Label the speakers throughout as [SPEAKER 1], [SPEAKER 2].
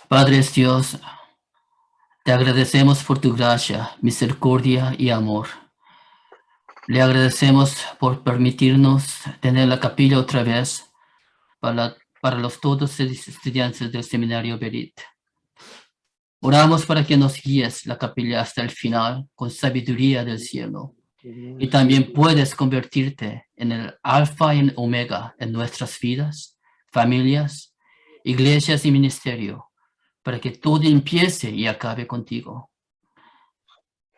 [SPEAKER 1] Padre Dios, te agradecemos por tu gracia, misericordia y amor. Le agradecemos por permitirnos tener la capilla otra vez para los todos estudiantes del seminario Berit. Oramos para que nos guíes la capilla hasta el final con sabiduría del cielo. Y también puedes convertirte en el alfa y el omega en nuestras vidas, familias, iglesias y ministerio, para que todo empiece y acabe contigo.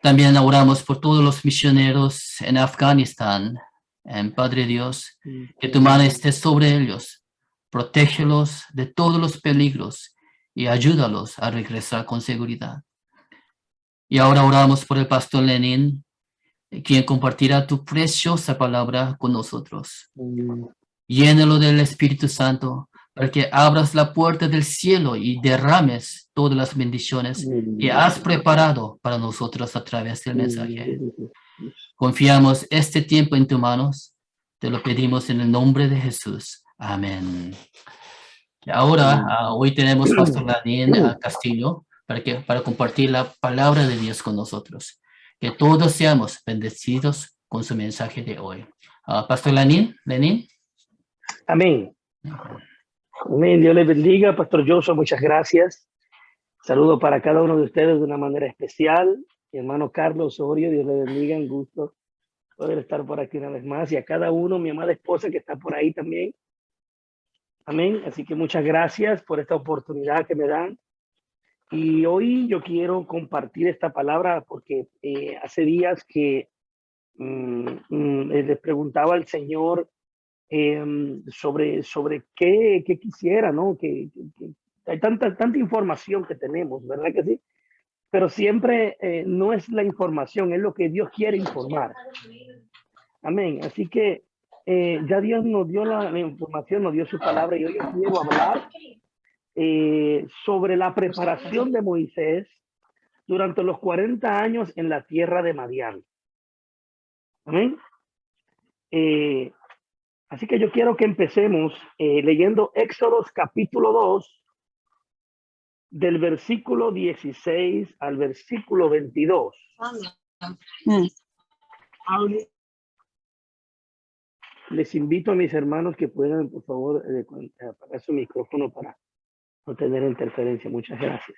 [SPEAKER 1] También oramos por todos los misioneros en Afganistán. Padre Dios, que tu mano esté sobre ellos, protégelos de todos los peligros y ayúdalos a regresar con seguridad. Y ahora oramos por el pastor Lenin, quien compartirá tu preciosa palabra con nosotros. Llénalo del Espíritu Santo para que abras la puerta del cielo y derrames todas las bendiciones que has preparado para nosotros a través del mensaje. Confiamos este tiempo en tus manos. Te lo pedimos en el nombre de Jesús. Amén. Y ahora, hoy tenemos Pastor Daniel Castillo para compartir la palabra de Dios con nosotros. Que todos seamos bendecidos con su mensaje de hoy. Pastor Lenin.
[SPEAKER 2] Amén. Amén. Dios les bendiga. Pastor Joshua, muchas gracias. Saludo para cada uno de ustedes de una manera especial. Mi hermano Carlos Osorio, Dios le bendiga. Un gusto poder estar por aquí una vez más. Y a cada uno, mi amada esposa que está por ahí también. Amén. Así que muchas gracias por esta oportunidad que me dan. Y hoy yo quiero compartir esta palabra porque hace días que les preguntaba al Señor sobre qué quisiera, ¿no? Que hay tanta información que tenemos, ¿verdad que sí? Pero siempre no es la información, es lo que Dios quiere informar. Amén. Así que ya Dios nos dio la información, nos dio su palabra y hoy yo quiero hablar sobre la preparación de Moisés durante los 40 años en la tierra de Madián. Amén. Así que yo quiero que empecemos leyendo Éxodos capítulo 2, del versículo 16 al versículo 22. Les invito a mis hermanos que puedan, por favor, apagar su micrófono para no tener interferencia. Muchas gracias.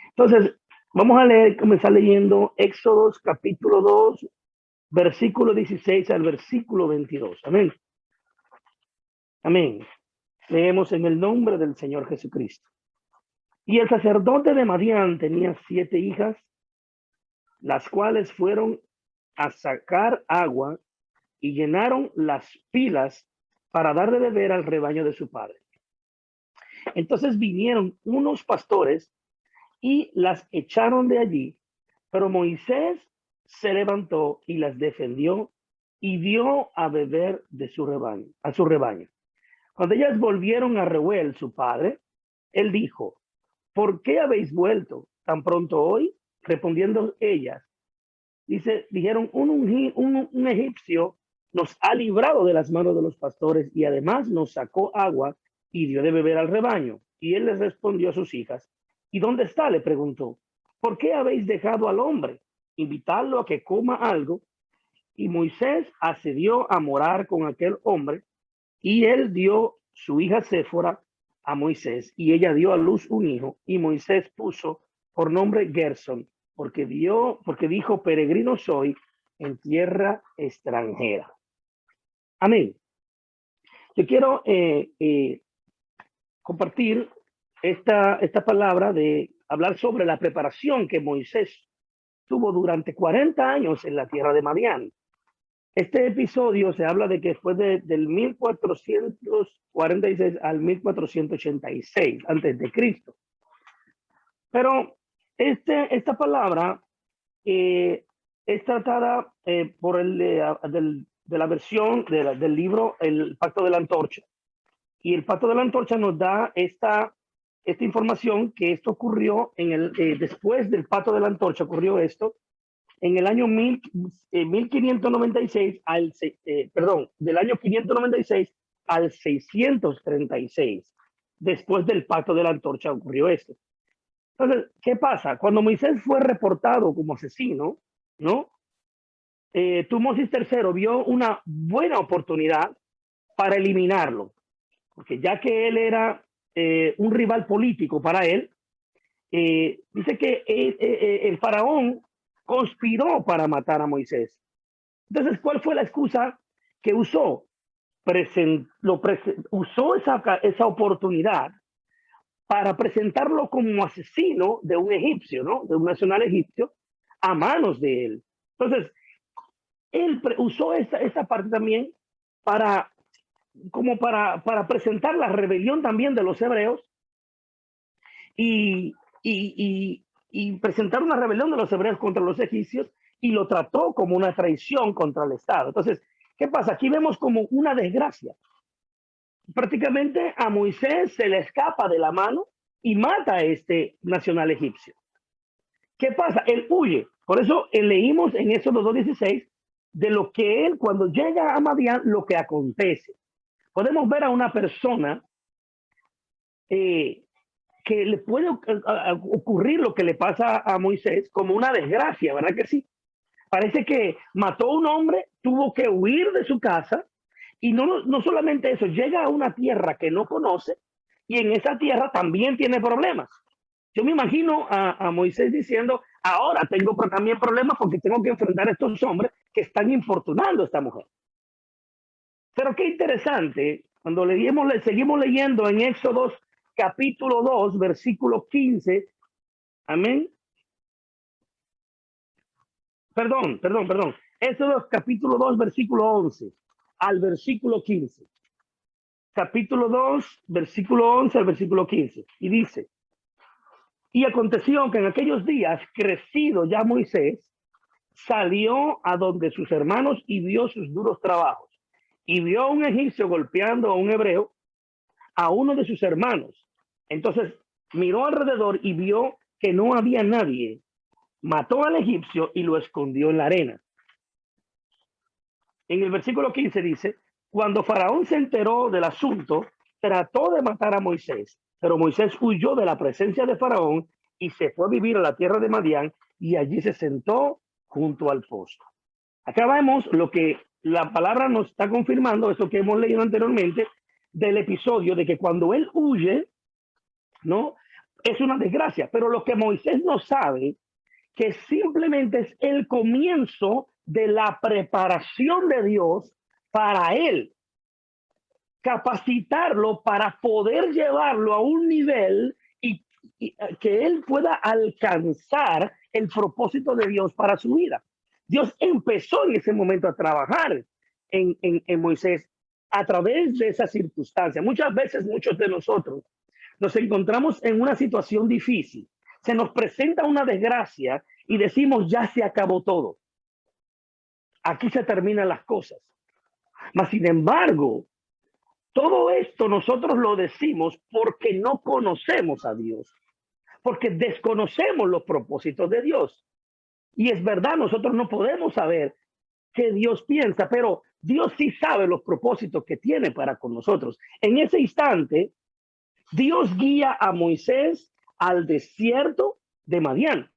[SPEAKER 2] Entonces, vamos a comenzar leyendo Éxodos capítulo 2, versículo 16 al versículo 22. Amén. Amén. Leemos en el nombre del Señor Jesucristo. Y el sacerdote de Madián tenía 7 hijas, las cuales fueron a sacar agua y llenaron las pilas para dar de beber al rebaño de su padre. Entonces vinieron unos pastores y las echaron de allí, pero Moisés se levantó y las defendió y dio a beber de su rebaño, a su rebaño. Cuando ellas volvieron a Reuel, su padre, él dijo: ¿por qué habéis vuelto tan pronto hoy? Respondiendo ellas, dijeron, un egipcio nos ha librado de las manos de los pastores y además nos sacó agua y dio de beber al rebaño. Y él les respondió a sus hijas: ¿y dónde está? Le preguntó. ¿Por qué habéis dejado al hombre? Invitadlo a que coma algo. Y Moisés accedió a morar con aquel hombre, y él dio su hija Séfora a Moisés, y ella dio a luz un hijo, y Moisés puso por nombre Gersón, porque dijo: peregrino soy en tierra extranjera. Amén. Yo quiero compartir esta palabra de hablar sobre la preparación que Moisés tuvo durante 40 años en la tierra de Madián. Este episodio se habla de que fue del 1446 al 1486 antes de Cristo. Pero esta palabra es tratada por de la versión del libro El Pacto de la Antorcha. Y el Pacto de la Antorcha nos da esta información que esto ocurrió después del Pacto de la Antorcha, ocurrió esto en el año 1596 del año 596 al 636. Después del Pacto de la Antorcha ocurrió esto. Entonces, ¿qué pasa? Cuando Moisés fue reportado como asesino, ¿no? Tutmosis III vio una buena oportunidad para eliminarlo, porque ya que él era un rival político para él, dice que el faraón conspiró para matar a Moisés. Entonces, ¿cuál fue la excusa que usó? Usó esa oportunidad para presentarlo como asesino de un egipcio, ¿no? De un nacional egipcio, a manos de él. Entonces, él usó esa parte también para, para presentar la rebelión también de los hebreos y, y presentar una rebelión de los hebreos contra los egipcios, y lo trató como una traición contra el Estado. Entonces, ¿qué pasa? Aquí vemos como una desgracia. Prácticamente a Moisés se le escapa de la mano y mata a este nacional egipcio. ¿Qué pasa? Él huye. Por eso leímos en Éxodo 2:16 de lo que él, cuando llega a Madián, lo que acontece. Podemos ver a una persona que le puede ocurrir lo que le pasa a Moisés como una desgracia, ¿verdad que sí? Parece que mató a un hombre, tuvo que huir de su casa, y no solamente eso, llega a una tierra que no conoce, y en esa tierra también tiene problemas. Yo me imagino a Moisés diciendo, ahora tengo también problemas porque tengo que enfrentar a estos hombres que están infortunando a esta mujer. Pero qué interesante, cuando seguimos leyendo en Éxodo capítulo 2, versículo 15, amén. Perdón. Éxodo capítulo 2, versículo 11 al versículo 15. Capítulo 2, versículo 11 al versículo 15. Y dice, y aconteció que en aquellos días, crecido ya Moisés, salió a donde sus hermanos y vio sus duros trabajos. Y vio a un egipcio golpeando a un hebreo, a uno de sus hermanos. Entonces miró alrededor y vio que no había nadie. Mató al egipcio y lo escondió en la arena. En el versículo 15 dice, cuando Faraón se enteró del asunto, trató de matar a Moisés, pero Moisés huyó de la presencia de Faraón y se fue a vivir a la tierra de Madián, y allí se sentó junto al pozo. Acá vemos lo que la palabra nos está confirmando, eso que hemos leído anteriormente, del episodio de que cuando él huye, ¿no? Es una desgracia, pero lo que Moisés no sabe, que simplemente es el comienzo de la preparación de Dios para él, capacitarlo para poder llevarlo a un nivel y que él pueda alcanzar el propósito de Dios para su vida. Dios empezó en ese momento a trabajar en Moisés a través de esa circunstancia. Muchas veces, muchos de nosotros nos encontramos en una situación difícil, se nos presenta una desgracia y decimos, ya se acabó todo. Aquí se terminan las cosas. Mas, sin embargo, todo esto nosotros lo decimos porque no conocemos a Dios, porque desconocemos los propósitos de Dios. Y es verdad, nosotros no podemos saber qué Dios piensa, pero Dios sí sabe los propósitos que tiene para con nosotros. En ese instante, Dios guía a Moisés al desierto de Madián.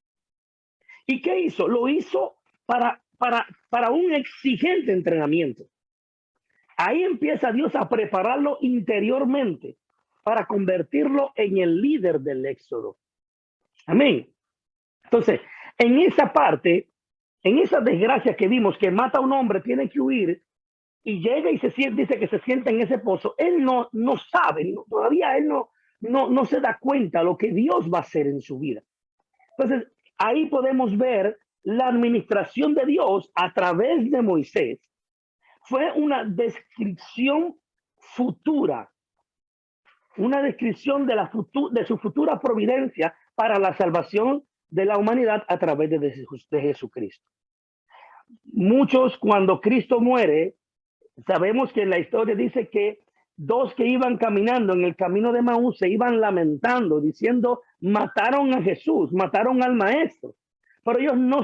[SPEAKER 2] ¿Y qué hizo? Lo hizo para un exigente entrenamiento. Ahí empieza Dios a prepararlo interiormente para convertirlo en el líder del éxodo. Amén. Entonces, en esa parte, en esa desgracia que vimos, que mata a un hombre, tiene que huir, y llega y dice que se sienta en ese pozo. Él no sabe, todavía él no se da cuenta de lo que Dios va a hacer en su vida. Entonces, ahí podemos ver la administración de Dios a través de Moisés. Fue una descripción futura, una descripción de su futura providencia para la salvación de la humanidad a través de Jesucristo. Muchos, cuando Cristo muere, sabemos que en la historia dice que dos que iban caminando en el camino de Maús se iban lamentando, diciendo, mataron a Jesús, mataron al maestro. Pero ellos no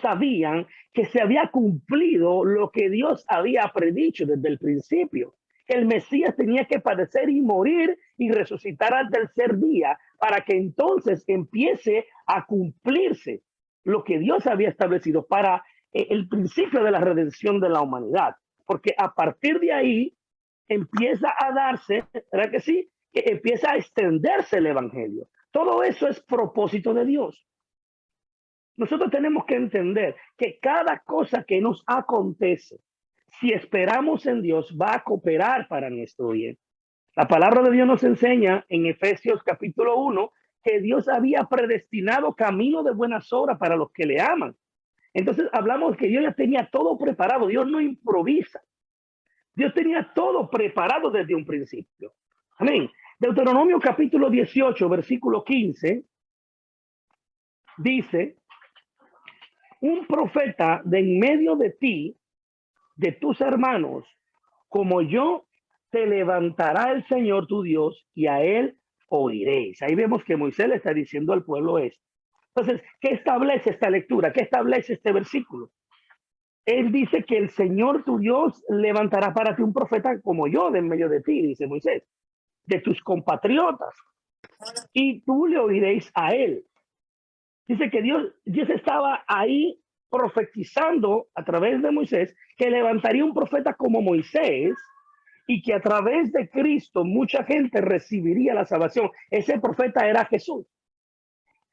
[SPEAKER 2] sabían que se había cumplido lo que Dios había predicho desde el principio. El Mesías tenía que padecer y morir y resucitar al tercer día para que entonces empiece a cumplirse lo que Dios había establecido para el principio de la redención de la humanidad. Porque a partir de ahí empieza a darse, ¿verdad que sí? Que empieza a extenderse el evangelio. Todo eso es propósito de Dios. Nosotros tenemos que entender que cada cosa que nos acontece, si esperamos en Dios, va a cooperar para nuestro bien. La palabra de Dios nos enseña en Efesios capítulo 1 que Dios había predestinado camino de buenas obras para los que le aman. Entonces hablamos que Dios ya tenía todo preparado. Dios no improvisa. Dios tenía todo preparado desde un principio. Amén. Deuteronomio capítulo 18, versículo 15, dice: un profeta de en medio de ti, de tus hermanos, como yo, te levantará el Señor tu Dios, y a él oiréis. Ahí vemos que Moisés le está diciendo al pueblo esto. Entonces, ¿qué establece esta lectura? ¿Qué establece este versículo? Él dice que el Señor tu Dios levantará para ti un profeta como yo de en medio de ti, dice Moisés, de tus compatriotas, y tú le oiréis a él. Dice que Dios estaba ahí profetizando a través de Moisés que levantaría un profeta como Moisés y que a través de Cristo mucha gente recibiría la salvación. Ese profeta era Jesús.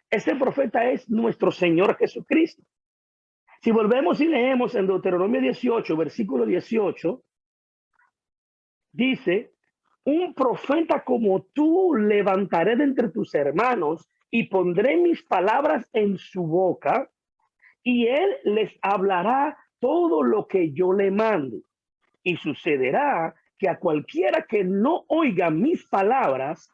[SPEAKER 2] Ese profeta es nuestro Señor Jesucristo. Si volvemos y leemos en Deuteronomio 18, versículo 18, dice: un profeta como tú levantaré de entre tus hermanos y pondré mis palabras en su boca, y él les hablará todo lo que yo le mande. Y sucederá que a cualquiera que no oiga mis palabras,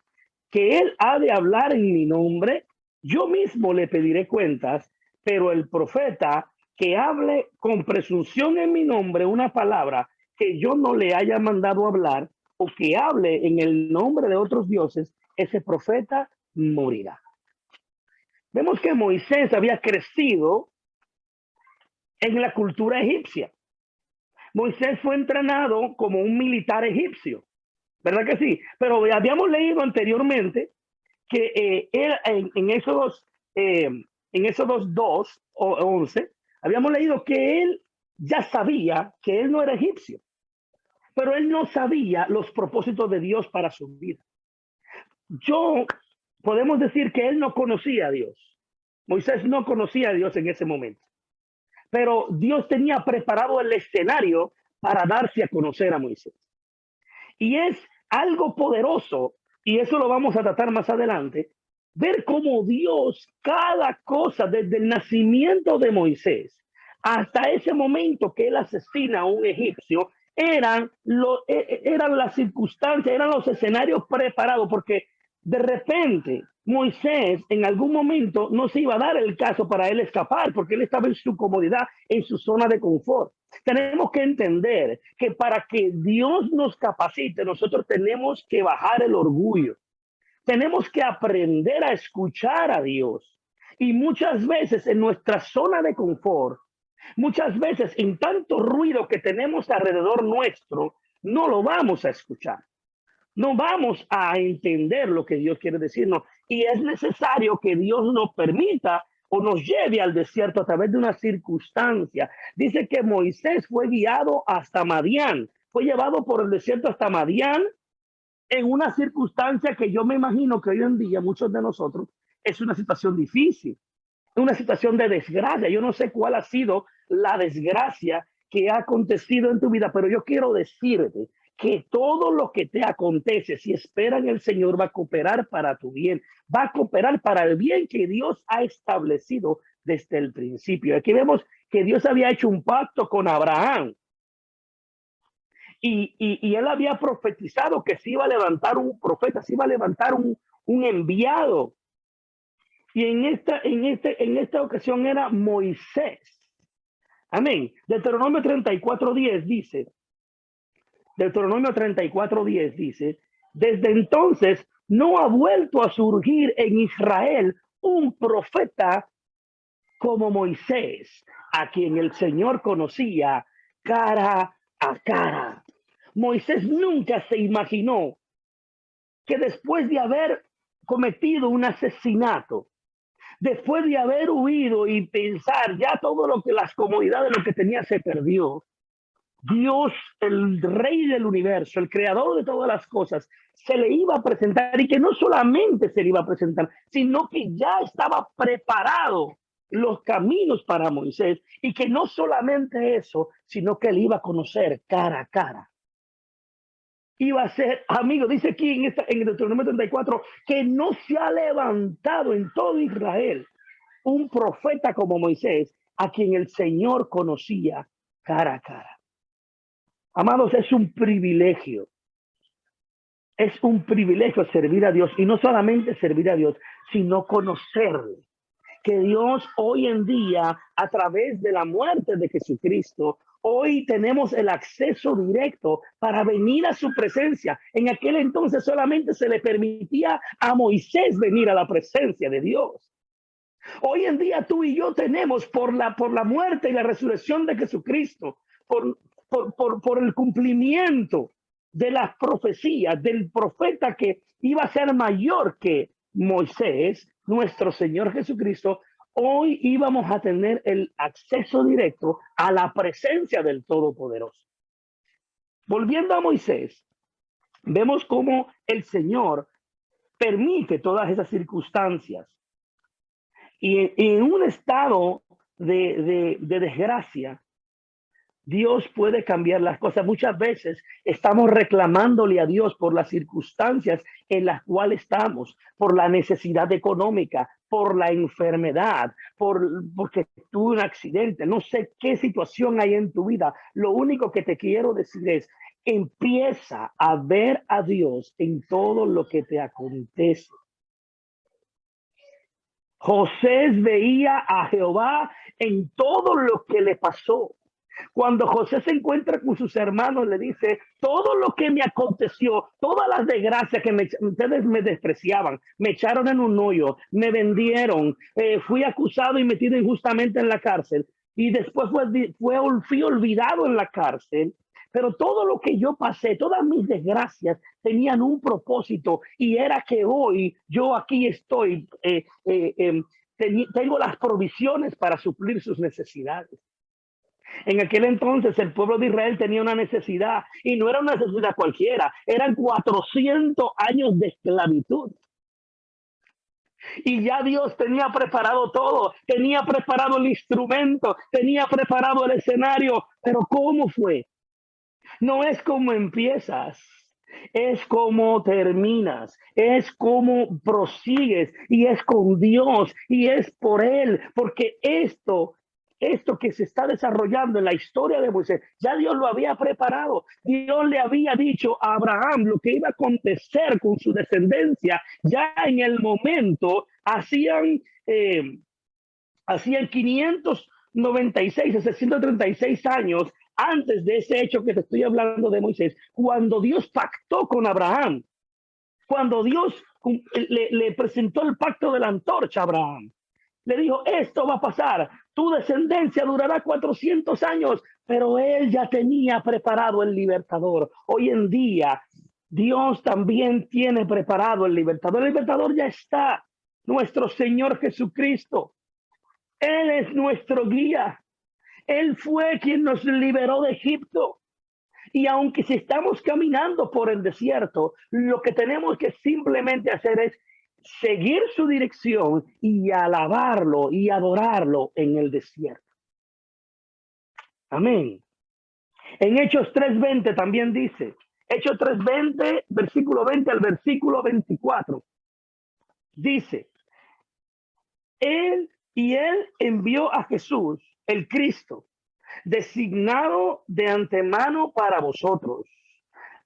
[SPEAKER 2] que él ha de hablar en mi nombre, yo mismo le pediré cuentas, pero el profeta que hable con presunción en mi nombre una palabra que yo no le haya mandado hablar, o que hable en el nombre de otros dioses, ese profeta morirá. Vemos que Moisés había crecido en la cultura egipcia. Moisés fue entrenado como un militar egipcio, ¿verdad que sí? Pero habíamos leído anteriormente que él, en Éxodos 2 o 11, habíamos leído que él ya sabía que él no era egipcio, pero él no sabía los propósitos de Dios para su vida. Podemos decir que él no conocía a Dios. Moisés no conocía a Dios en ese momento, pero Dios tenía preparado el escenario para darse a conocer a Moisés. Y es algo poderoso, y eso lo vamos a tratar más adelante, ver cómo Dios, cada cosa, desde el nacimiento de Moisés hasta ese momento que él asesina a un egipcio, eran las circunstancias, eran los escenarios preparados, porque de repente Moisés en algún momento no se iba a dar el caso para él escapar, porque él estaba en su comodidad, en su zona de confort. Tenemos que entender que para que Dios nos capacite, nosotros tenemos que bajar el orgullo. Tenemos que aprender a escuchar a Dios. Y muchas veces en nuestra zona de confort, muchas veces en tanto ruido que tenemos alrededor nuestro, no lo vamos a escuchar. No vamos a entender lo que Dios quiere decirnos. Y es necesario que Dios nos permita o nos lleve al desierto a través de una circunstancia. Dice que Moisés fue guiado hasta Madián, fue llevado por el desierto hasta Madián en una circunstancia que yo me imagino que hoy en día muchos de nosotros es una situación difícil, una situación de desgracia. Yo no sé cuál ha sido la desgracia que ha acontecido en tu vida, pero yo quiero decirte que todo lo que te acontece, si espera en el Señor, va a cooperar para tu bien, va a cooperar para el bien que Dios ha establecido desde el principio. Aquí vemos que Dios había hecho un pacto con Abraham y él había profetizado que se iba a levantar un profeta, se iba a levantar un enviado. Y en esta ocasión era Moisés. Amén. Deuteronomio 34:10 dice, Deuteronomio 34:10 dice: desde entonces no ha vuelto a surgir en Israel un profeta como Moisés, a quien el Señor conocía cara a cara. Moisés nunca se imaginó que después de haber cometido un asesinato, después de haber huido y pensar ya todo lo que las comodidades, lo que tenía se perdió, Dios, el rey del universo, el creador de todas las cosas, se le iba a presentar, y que no solamente se le iba a presentar, sino que ya estaba preparado los caminos para Moisés, y que no solamente eso, sino que él iba a conocer cara a cara. Iba a ser amigo, dice aquí en Deuteronomio 34, que no se ha levantado en todo Israel un profeta como Moisés, a quien el Señor conocía cara a cara. Amados, es un privilegio. Es un privilegio servir a Dios, y no solamente servir a Dios, sino conocerle. Que Dios hoy en día, a través de la muerte de Jesucristo, hoy tenemos el acceso directo para venir a su presencia. En aquel entonces solamente se le permitía a Moisés venir a la presencia de Dios. Hoy en día tú y yo tenemos, por la muerte y la resurrección de Jesucristo, por el cumplimiento de las profecías del profeta que iba a ser mayor que Moisés, nuestro Señor Jesucristo, hoy íbamos a tener el acceso directo a la presencia del Todopoderoso. Volviendo a Moisés, vemos cómo el Señor permite todas esas circunstancias, y en un estado de desgracia, Dios puede cambiar las cosas. Muchas veces estamos reclamándole a Dios por las circunstancias en las cuales estamos, por la necesidad económica, por la enfermedad, porque tuve un accidente. No sé qué situación hay en tu vida. Lo único que te quiero decir es: empieza a ver a Dios en todo lo que te acontece. José veía a Jehová en todo lo que le pasó. Cuando José se encuentra con sus hermanos, le dice: todo lo que me aconteció, todas las desgracias que ustedes me despreciaban, me echaron en un hoyo, me vendieron, fui acusado y metido injustamente en la cárcel, y después fui olvidado en la cárcel. Pero todo lo que yo pasé, todas mis desgracias tenían un propósito, y era que hoy yo aquí estoy, tengo las provisiones para suplir sus necesidades. En aquel entonces el pueblo de Israel tenía una necesidad, y no era una necesidad cualquiera, eran 400 años de esclavitud. Y ya Dios tenía preparado todo, tenía preparado el instrumento, tenía preparado el escenario. Pero ¿cómo fue? No es como empiezas, es como terminas, es como prosigues, y es con Dios, y es por Él, porque esto que se está desarrollando en la historia de Moisés, ya Dios lo había preparado. Dios le había dicho a Abraham lo que iba a acontecer con su descendencia. Ya en el momento hacían 596 a 636 años antes de ese hecho que te estoy hablando de Moisés, cuando Dios pactó con Abraham, cuando Dios le presentó el pacto de la antorcha a Abraham. Le dijo: esto va a pasar, tu descendencia durará 400 años, pero él ya tenía preparado el libertador. Hoy en día, Dios también tiene preparado el libertador. El libertador ya está, nuestro Señor Jesucristo. Él es nuestro guía. Él fue quien nos liberó de Egipto. Y aunque si estamos caminando por el desierto, lo que tenemos que simplemente hacer es seguir su dirección y alabarlo y adorarlo en el desierto. Amén. En Hechos 3:20 también dice, Hechos 3:20, versículo 20 al versículo 24, dice: Él envió a Jesús, el Cristo, designado de antemano para vosotros,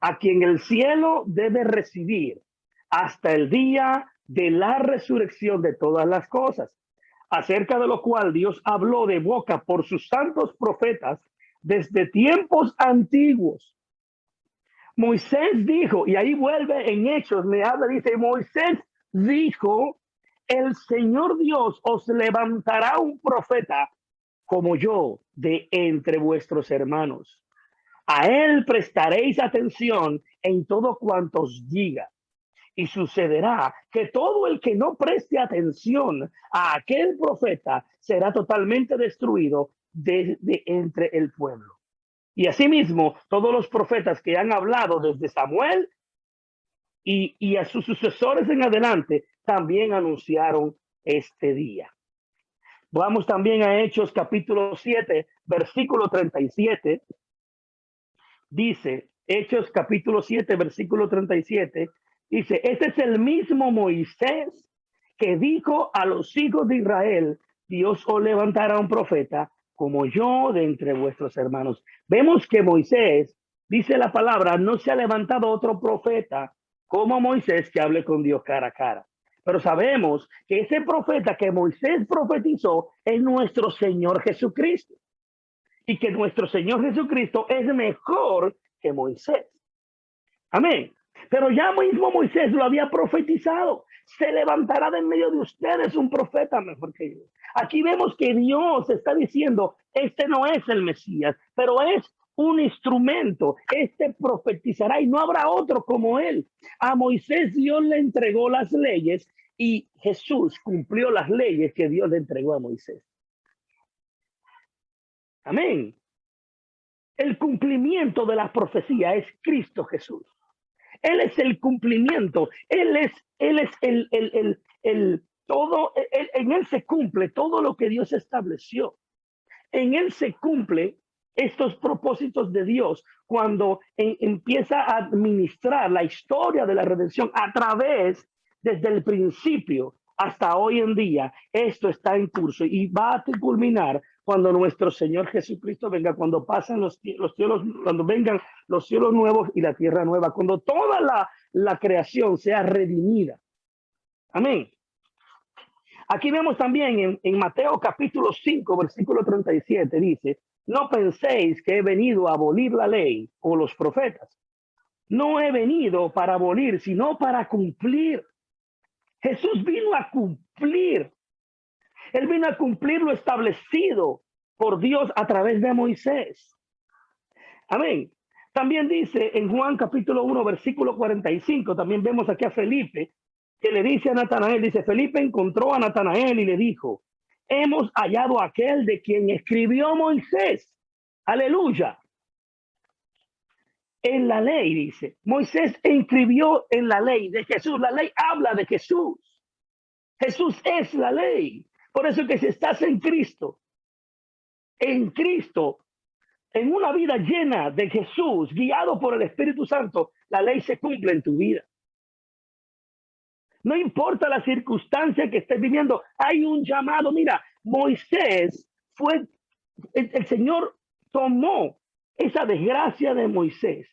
[SPEAKER 2] a quien el cielo debe recibir hasta el día de la resurrección de todas las cosas, acerca de lo cual Dios habló de boca por sus santos profetas desde tiempos antiguos. Moisés dijo, y ahí vuelve en Hechos, me habla, dice: Moisés dijo, el Señor Dios os levantará un profeta como yo de entre vuestros hermanos. A él prestaréis atención en todo cuanto os diga, Y sucederá que todo el que no preste atención a aquel profeta será totalmente destruido de entre el pueblo. Y asimismo, todos los profetas que han hablado desde Samuel y a sus sucesores en adelante también anunciaron este día. Vamos también a Hechos capítulo 7, versículo 37. Dice, Hechos capítulo 7, versículo 37, dice, este es el mismo Moisés que dijo a los hijos de Israel, Dios os levantará un profeta como yo de entre vuestros hermanos. Vemos que Moisés, dice la palabra, no se ha levantado otro profeta como Moisés que hable con Dios cara a cara. Pero sabemos que ese profeta que Moisés profetizó es nuestro Señor Jesucristo. Y que nuestro Señor Jesucristo es mejor que Moisés. Amén. Pero ya mismo Moisés lo había profetizado. Se levantará de en medio de ustedes un profeta mejor que yo. Aquí vemos que Dios está diciendo, este no es el Mesías, pero es un instrumento. Este profetizará y no habrá otro como él. A Moisés Dios le entregó las leyes y Jesús cumplió las leyes que Dios le entregó a Moisés. Amén. El cumplimiento de la profecía es Cristo Jesús. Él es el cumplimiento. Él es el todo. En él se cumple todo lo que Dios estableció. En él se cumple estos propósitos de Dios cuando empieza a administrar la historia de la redención a través, desde el principio hasta hoy en día. Esto está en curso y va a culminar cuando nuestro Señor Jesucristo venga, cuando pasen los cielos, cuando vengan los cielos nuevos y la tierra nueva, cuando toda la creación sea redimida. Amén. Aquí vemos también en Mateo capítulo 5, versículo 37, dice, no penséis que he venido a abolir la ley o los profetas. No he venido para abolir, sino para cumplir. Jesús vino a cumplir. Él vino a cumplir lo establecido por Dios a través de Moisés. Amén. También dice en Juan capítulo 1, versículo 45, también vemos aquí a Felipe, que le dice a Natanael, dice, Felipe encontró a Natanael y le dijo, hemos hallado a aquel de quien escribió Moisés. Aleluya. En la ley, dice, Moisés escribió en la ley de Jesús. La ley habla de Jesús. Jesús es la ley. Por eso que si estás en Cristo, en una vida llena de Jesús, guiado por el Espíritu Santo, la ley se cumple en tu vida. No importa la circunstancia que estés viviendo, hay un llamado. Mira, Moisés fue, el Señor tomó esa desgracia de Moisés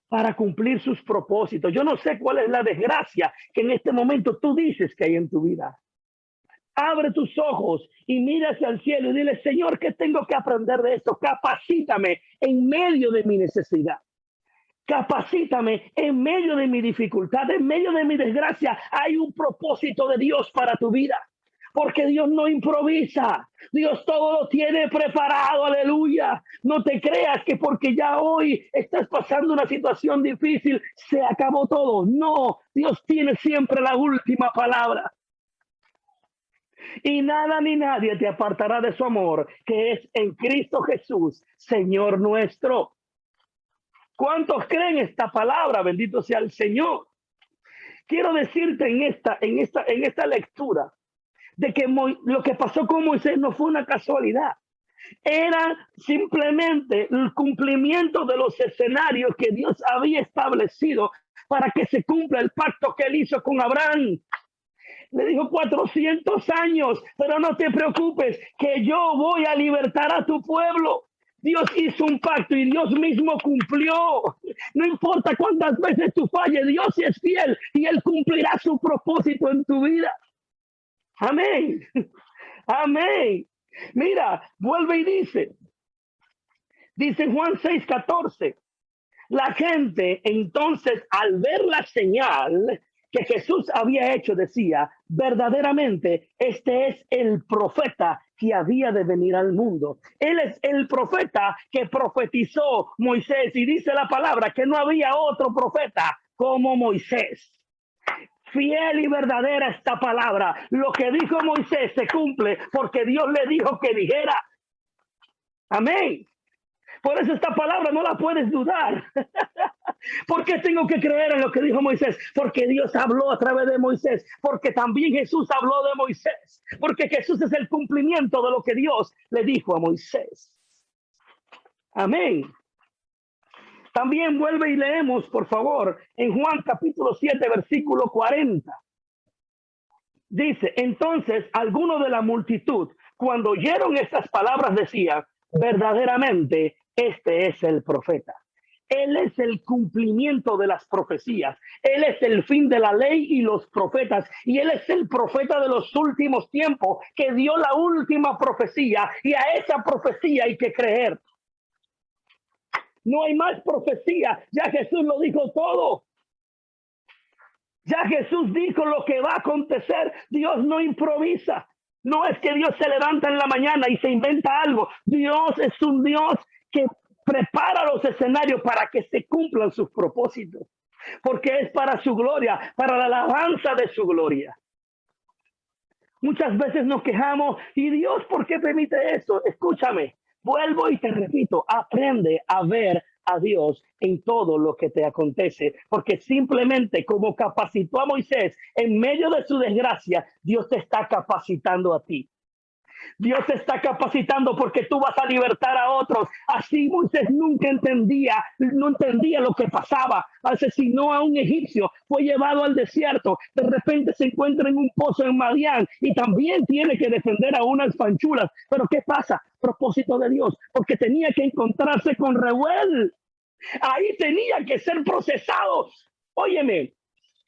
[SPEAKER 2] para cumplir sus propósitos. Yo no sé cuál es la desgracia que en este momento tú dices que hay en tu vida. Abre tus ojos y mira hacia el cielo y dile, Señor, ¿qué tengo que aprender de esto? Capacítame en medio de mi necesidad. Capacítame en medio de mi dificultad, en medio de mi desgracia. Hay un propósito de Dios para tu vida. Porque Dios no improvisa. Dios todo lo tiene preparado. Aleluya. No te creas que porque ya hoy estás pasando una situación difícil, se acabó todo. No, Dios tiene siempre la última palabra. Y nada ni nadie te apartará de su amor, que es en Cristo Jesús, Señor nuestro. ¿Cuántos creen esta palabra? Bendito sea el Señor. Quiero decirte en esta lectura de que lo que pasó con Moisés no fue una casualidad. Era simplemente el cumplimiento de los escenarios que Dios había establecido para que se cumpla el pacto que él hizo con Abraham. Le dijo 400 años, pero no te preocupes, que yo voy a libertar a tu pueblo. Dios hizo un pacto y Dios mismo cumplió. No importa cuántas veces tú falles, Dios es fiel y Él cumplirá su propósito en tu vida. Amén. Amén. Mira, vuelve y dice Juan 6:14. La gente entonces, al ver la señal que Jesús había hecho, decía, verdaderamente este es el profeta que había de venir al mundo. Él es el profeta que profetizó Moisés, y dice la palabra que no había otro profeta como Moisés. Fiel y verdadera esta palabra. Lo que dijo Moisés se cumple porque Dios le dijo que dijera. Amén. Por eso esta palabra no la puedes dudar. ¿Por qué tengo que creer en lo que dijo Moisés? Porque Dios habló a través de Moisés. Porque también Jesús habló de Moisés. Porque Jesús es el cumplimiento de lo que Dios le dijo a Moisés. Amén. También vuelve y leemos, por favor, en Juan capítulo 7, versículo 40. Dice, entonces algunos de la multitud, cuando oyeron estas palabras, decían, verdaderamente, este es el profeta. Él es el cumplimiento de las profecías. Él es el fin de la ley y los profetas. Y Él es el profeta de los últimos tiempos que dio la última profecía. Y a esa profecía hay que creer. No hay más profecía. Ya Jesús lo dijo todo. Ya Jesús dijo lo que va a acontecer. Dios no improvisa. No es que Dios se levanta en la mañana y se inventa algo. Dios es un Dios que prepara los escenarios para que se cumplan sus propósitos. Porque es para su gloria, para la alabanza de su gloria. Muchas veces nos quejamos, y Dios, ¿por qué permite esto? Escúchame, vuelvo y te repito, aprende a ver a Dios en todo lo que te acontece, porque simplemente como capacitó a Moisés en medio de su desgracia, Dios te está capacitando a ti. Dios te está capacitando porque tú vas a libertar a otros. Así Moisés nunca no entendía lo que pasaba. Asesinó a un egipcio, fue llevado al desierto. De repente se encuentra en un pozo en Madián y también tiene que defender a unas panchulas. Pero ¿qué pasa? Propósito de Dios, porque tenía que encontrarse con Reuel. Ahí tenía que ser procesado. Óyeme,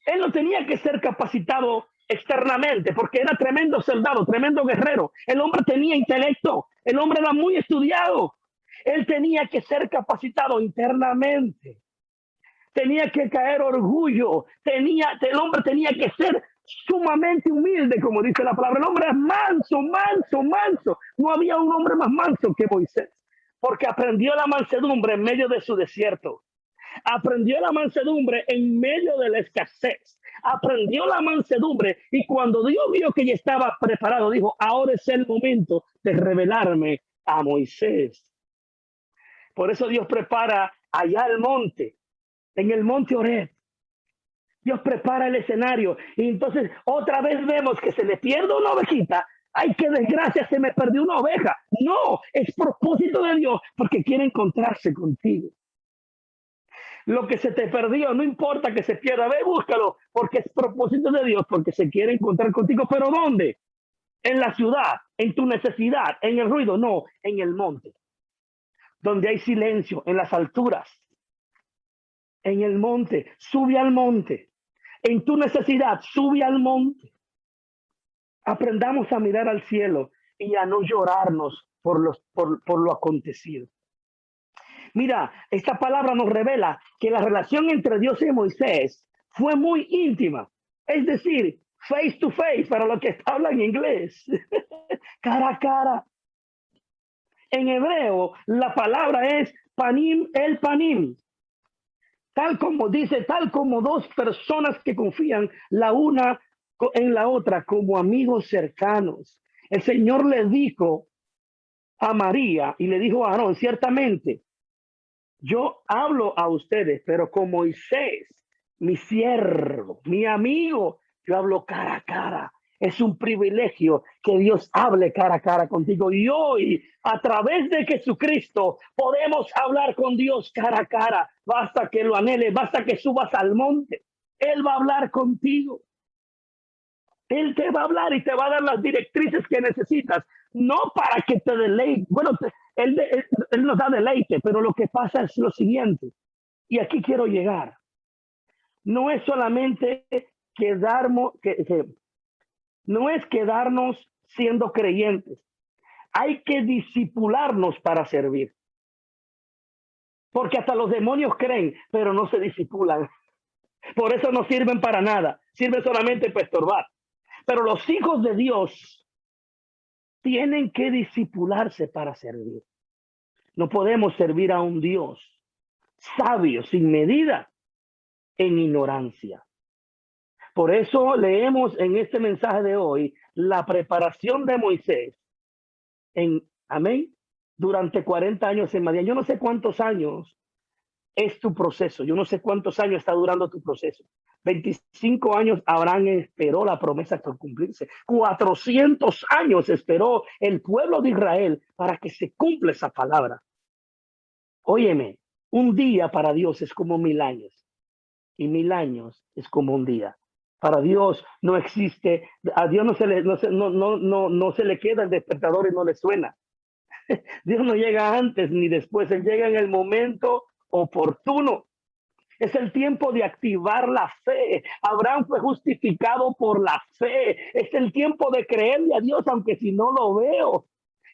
[SPEAKER 2] él no tenía que ser capacitado externamente porque era tremendo soldado, tremendo guerrero. El hombre tenía intelecto, el hombre era muy estudiado. Él tenía que ser capacitado internamente. Tenía que caer orgullo. El hombre tenía que ser sumamente humilde, como dice la palabra. El hombre es manso, manso, manso. No había un hombre más manso que Moisés, porque aprendió la mansedumbre en medio de su desierto. Aprendió la mansedumbre en medio de la escasez. Aprendió la mansedumbre y cuando Dios vio que ya estaba preparado, dijo, ahora es el momento de revelarme a Moisés. Por eso Dios prepara allá el monte, en el monte Oreb. Dios prepara el escenario y entonces otra vez vemos que se le pierde una ovejita. Ay, qué desgracia, se me perdió una oveja. No, es propósito de Dios porque quiere encontrarse contigo. Lo que se te perdió, no importa que se pierda, ve, búscalo, porque es propósito de Dios, porque se quiere encontrar contigo. ¿Pero dónde? En la ciudad, en tu necesidad, en el ruido, no, en el monte, donde hay silencio, en las alturas, en el monte, sube al monte, en tu necesidad, sube al monte. Aprendamos a mirar al cielo y a no llorarnos por lo acontecido. Mira, esta palabra nos revela que la relación entre Dios y Moisés fue muy íntima. Es decir, face to face, para los que hablan inglés, cara a cara. En hebreo, la palabra es panim el panim. Tal como dice, tal como dos personas que confían la una en la otra como amigos cercanos. El Señor le dijo a María y le dijo a Aarón, ciertamente, yo hablo a ustedes, pero con Moisés, mi siervo, mi amigo, yo hablo cara a cara. Es un privilegio que Dios hable cara a cara contigo. Y hoy, a través de Jesucristo, podemos hablar con Dios cara a cara. Basta que lo anheles, basta que subas al monte. Él va a hablar contigo. Él te va a hablar y te va a dar las directrices que necesitas. No para que te deleite. Bueno, él nos da deleite, pero lo que pasa es lo siguiente. Y aquí quiero llegar. No es solamente no es quedarnos siendo creyentes. Hay que disipularnos para servir. Porque hasta los demonios creen, pero no se disipulan. Por eso no sirven para nada. Sirven solamente para estorbar. Pero los hijos de Dios tienen que disipularse para servir. No podemos servir a un Dios sabio, sin medida, en ignorancia. Por eso leemos en este mensaje de hoy la preparación de Moisés amén, durante 40 años en Madián. Yo no sé cuántos años es tu proceso. Yo no sé cuántos años está durando tu proceso. 25 años Abraham esperó la promesa por cumplirse. 400 años esperó el pueblo de Israel para que se cumpla esa palabra. Óyeme, un día para Dios es como 1000 años y 1000 años es como un día. Para Dios no existe, a Dios no se le queda el despertador y no le suena. Dios no llega antes ni después, Él llega en el momento oportuno. Es el tiempo de activar la fe. Abraham fue justificado por la fe. Es el tiempo de creerle a Dios aunque si no lo veo.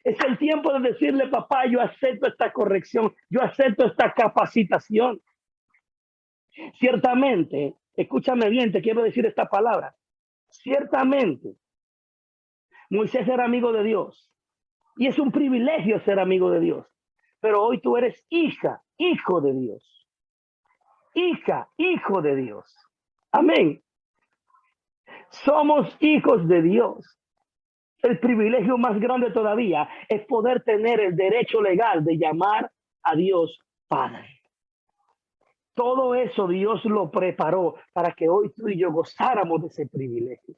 [SPEAKER 2] Es el tiempo de decirle, papá, yo acepto esta corrección, yo acepto esta capacitación. Ciertamente, escúchame bien, te quiero decir esta palabra. Ciertamente, Moisés era amigo de Dios. Y es un privilegio ser amigo de Dios. Pero hoy tú eres hija, hijo de Dios. Hija, hijo de Dios. Amén. Somos hijos de Dios. El privilegio más grande todavía es poder tener el derecho legal de llamar a Dios Padre. Todo eso Dios lo preparó para que hoy tú y yo gozáramos de ese privilegio.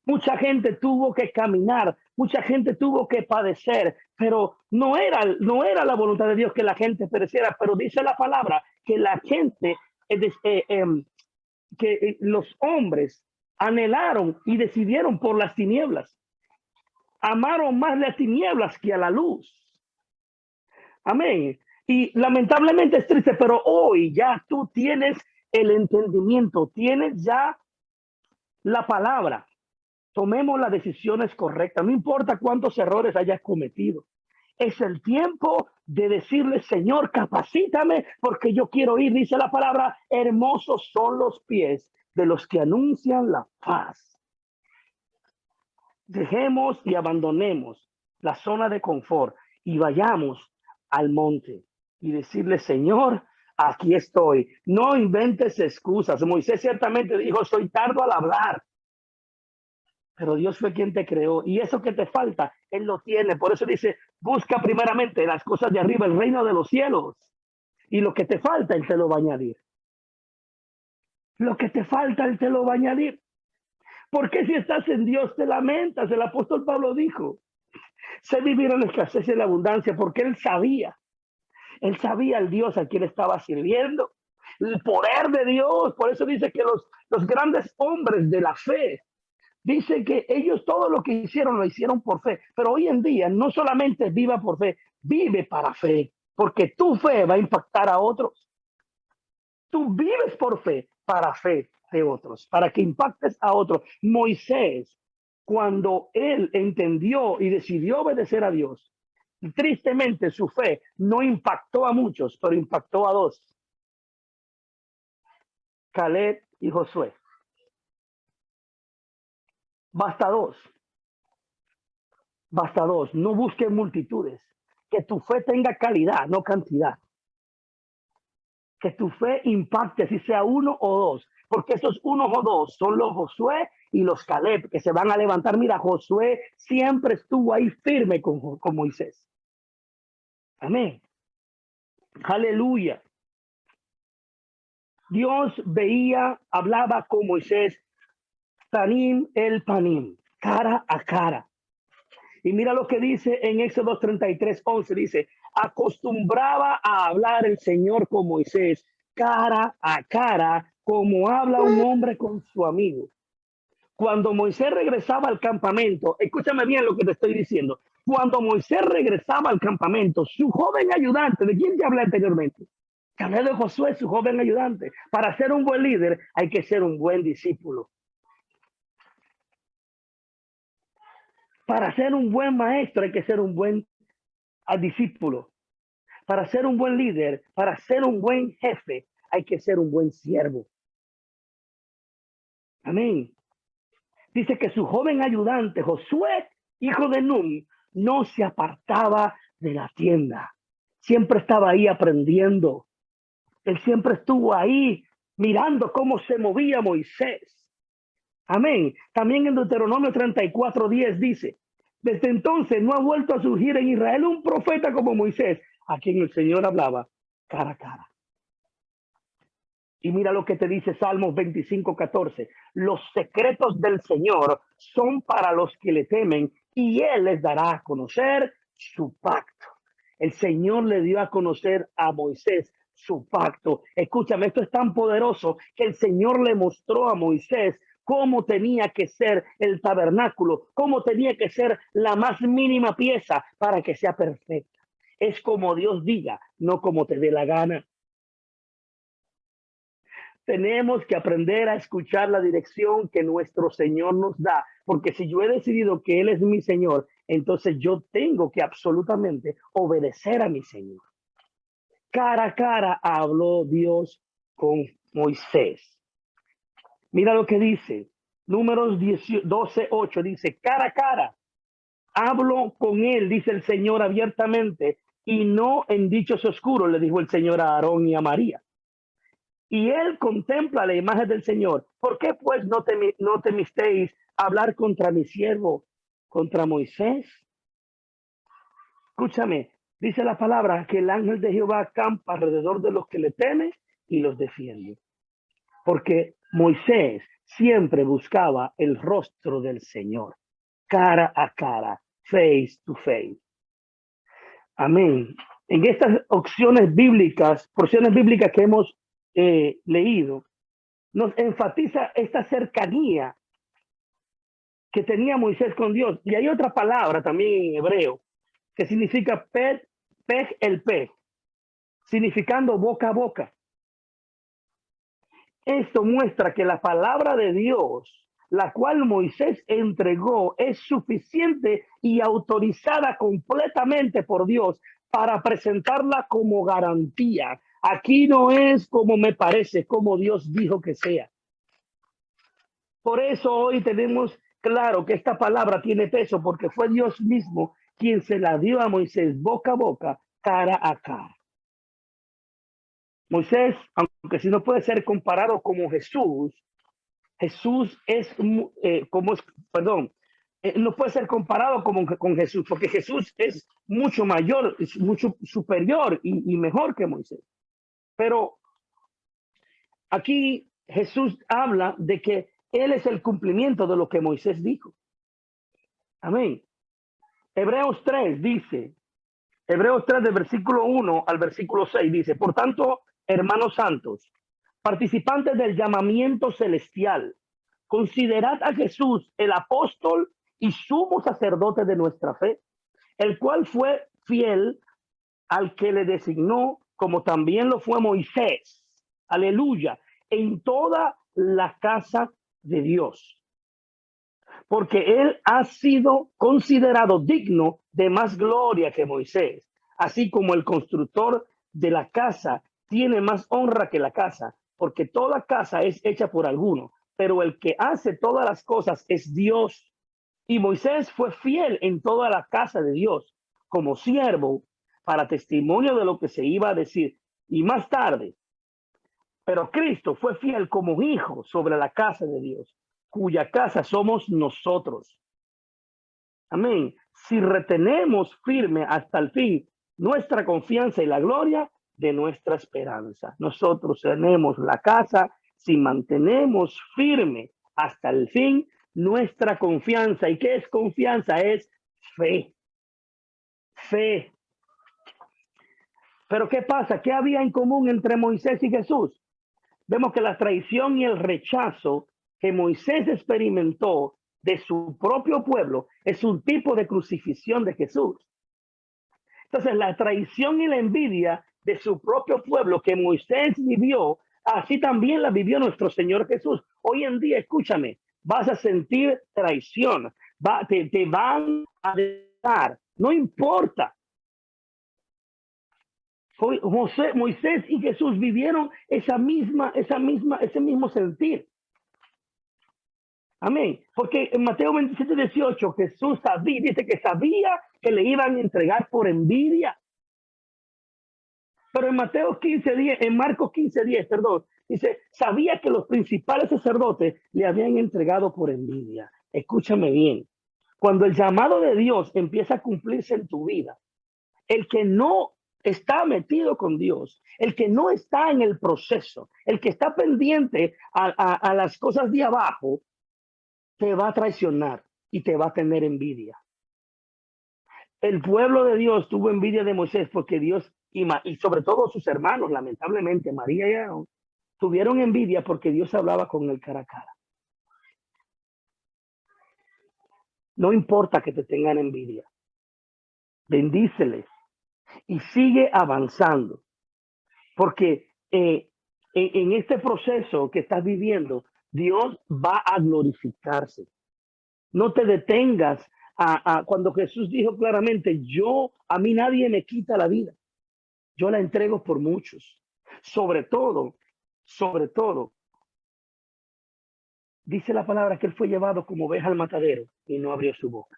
[SPEAKER 2] Mucha gente tuvo que caminar, mucha gente tuvo que padecer, pero no era la voluntad de Dios que la gente pereciera, pero dice la palabra que la gente, que los hombres anhelaron y decidieron por las tinieblas. Amaron más las tinieblas que a la luz. Amén. Y lamentablemente es triste, pero hoy ya tú tienes el entendimiento, tienes ya la palabra. Tomemos las decisiones correctas, no importa cuántos errores hayas cometido. Es el tiempo de decirle, Señor, capacítame porque yo quiero ir. Dice la palabra, hermosos son los pies de los que anuncian la paz. Dejemos y abandonemos la zona de confort y vayamos al monte y decirle, Señor, aquí estoy. No inventes excusas. Moisés ciertamente dijo, soy tardo al hablar. Pero Dios fue quien te creó y eso que te falta, Él lo tiene. Por eso dice, busca primeramente las cosas de arriba, el reino de los cielos. Y lo que te falta, Él te lo va a añadir. Lo que te falta, Él te lo va a añadir. Porque si estás en Dios, te lamentas. El apóstol Pablo dijo, sé vivir en la escasez y en la abundancia, porque Él sabía el Dios a quien estaba sirviendo. El poder de Dios. Por eso dice que los grandes hombres de la fe, dice que ellos todo lo que hicieron lo hicieron por fe, pero hoy en día no solamente viva por fe, vive para fe, porque tu fe va a impactar a otros. Tú vives por fe para fe de otros, para que impactes a otros. Moisés, cuando él entendió y decidió obedecer a Dios, tristemente su fe no impactó a muchos, pero impactó a dos: Caleb y Josué. Basta dos. Basta dos. No busques multitudes. Que tu fe tenga calidad, no cantidad. Que tu fe impacte, si sea uno o dos. Porque esos uno o dos son los Josué y los Caleb, que se van a levantar. Mira, Josué siempre estuvo ahí firme con Moisés. Amén. Aleluya. Dios hablaba con Moisés, Tanim el Panim, cara a cara. Y mira lo que dice en Éxodo 33:11, dice, acostumbraba a hablar el Señor con Moisés cara a cara, como habla un hombre con su amigo. Cuando Moisés regresaba al campamento, escúchame bien lo que te estoy diciendo, cuando Moisés regresaba al campamento, su joven ayudante, ¿de quién te hablé anteriormente? Te hablé de Josué, su joven ayudante. Para ser un buen líder hay que ser un buen discípulo. Para ser un buen maestro hay que ser un buen discípulo. Para ser un buen líder, para ser un buen jefe, hay que ser un buen siervo. Amén. Dice que su joven ayudante, Josué, hijo de Nun, no se apartaba de la tienda. Siempre estaba ahí aprendiendo. Él siempre estuvo ahí mirando cómo se movía Moisés. Amén. También en Deuteronomio 34:10 dice, desde entonces no ha vuelto a surgir en Israel un profeta como Moisés, a quien el Señor hablaba cara a cara. Y mira lo que te dice Salmos 25:14. Los secretos del Señor son para los que le temen y Él les dará a conocer su pacto. El Señor le dio a conocer a Moisés su pacto. Escúchame, esto es tan poderoso que el Señor le mostró a Moisés cómo tenía que ser el tabernáculo, cómo tenía que ser la más mínima pieza para que sea perfecta. Es como Dios diga, no como te dé la gana. Tenemos que aprender a escuchar la dirección que nuestro Señor nos da, porque si yo he decidido que Él es mi Señor, entonces yo tengo que absolutamente obedecer a mi Señor. Cara a cara habló Dios con Moisés. Mira lo que dice, Números 12:8 dice, cara a cara hablo con él, dice el Señor abiertamente, y no en dichos oscuros, le dijo el Señor a Aarón y a María. Y él contempla la imagen del Señor. ¿Por qué pues no temisteis hablar contra mi siervo, contra Moisés? Escúchame, dice la palabra que el ángel de Jehová acampa alrededor de los que le temen y los defiende. Porque Moisés siempre buscaba el rostro del Señor, cara a cara, face to face. Amén. En estas opciones bíblicas, porciones bíblicas que hemos leído, nos enfatiza esta cercanía que tenía Moisés con Dios. Y hay otra palabra también en hebreo que significa pej el pej, significando boca a boca. Esto muestra que la palabra de Dios, la cual Moisés entregó, es suficiente y autorizada completamente por Dios para presentarla como garantía. Aquí no es como me parece, como Dios dijo que sea. Por eso hoy tenemos claro que esta palabra tiene peso, porque fue Dios mismo quien se la dio a Moisés boca a boca, cara a cara. Moisés, aunque si no puede ser comparado como Jesús, Jesús es, no puede ser comparado con Jesús, porque Jesús es mucho mayor, es mucho superior y mejor que Moisés. Pero aquí Jesús habla de que Él es el cumplimiento de lo que Moisés dijo. Amén. Hebreos 3 dice, Hebreos 3 del versículo 1 al versículo 6 dice, por tanto, hermanos santos, participantes del llamamiento celestial, considerad a Jesús, el apóstol y sumo sacerdote de nuestra fe, el cual fue fiel al que le designó, como también lo fue Moisés. Aleluya. En toda la casa de Dios. Porque él ha sido considerado digno de más gloria que Moisés, así como el constructor de la casa tiene más honra que la casa, porque toda casa es hecha por alguno, pero el que hace todas las cosas es Dios. Y Moisés fue fiel en toda la casa de Dios, como siervo, para testimonio de lo que se iba a decir. Y más tarde, pero Cristo fue fiel como hijo sobre la casa de Dios, cuya casa somos nosotros. Amén. Si retenemos firme hasta el fin nuestra confianza y la gloria de nuestra esperanza. Nosotros tenemos la casa si mantenemos firme hasta el fin nuestra confianza. ¿Y qué es confianza? Es fe. Fe. Pero ¿qué pasa? ¿Qué había en común entre Moisés y Jesús? Vemos que la traición y el rechazo que Moisés experimentó de su propio pueblo es un tipo de crucifixión de Jesús. Entonces, la traición y la envidia de su propio pueblo que Moisés vivió, así también la vivió nuestro Señor Jesús. Hoy en día, escúchame, vas a sentir traición, te van a dejar, no importa. Moisés y Jesús vivieron ese mismo sentir. Amén. Porque en Mateo 27:18 Jesús dice que sabía que le iban a entregar por envidia. Pero en Mateo 15:10, en Marcos 15:10, perdón, dice, sabía que los principales sacerdotes le habían entregado por envidia. Escúchame bien. Cuando el llamado de Dios empieza a cumplirse en tu vida, el que no está metido con Dios, el que no está en el proceso, el que está pendiente a las cosas de abajo, te va a traicionar y te va a tener envidia. El pueblo de Dios tuvo envidia de Moisés porque Dios y sobre todo sus hermanos, lamentablemente, María y Aarón, tuvieron envidia porque Dios hablaba con él cara a cara. No importa que te tengan envidia. Bendíceles y sigue avanzando. Porque en este proceso que estás viviendo, Dios va a glorificarse. No te detengas cuando Jesús dijo claramente, a mí nadie me quita la vida. Yo la entrego por muchos. Sobre todo, dice la palabra que él fue llevado como oveja al matadero y no abrió su boca.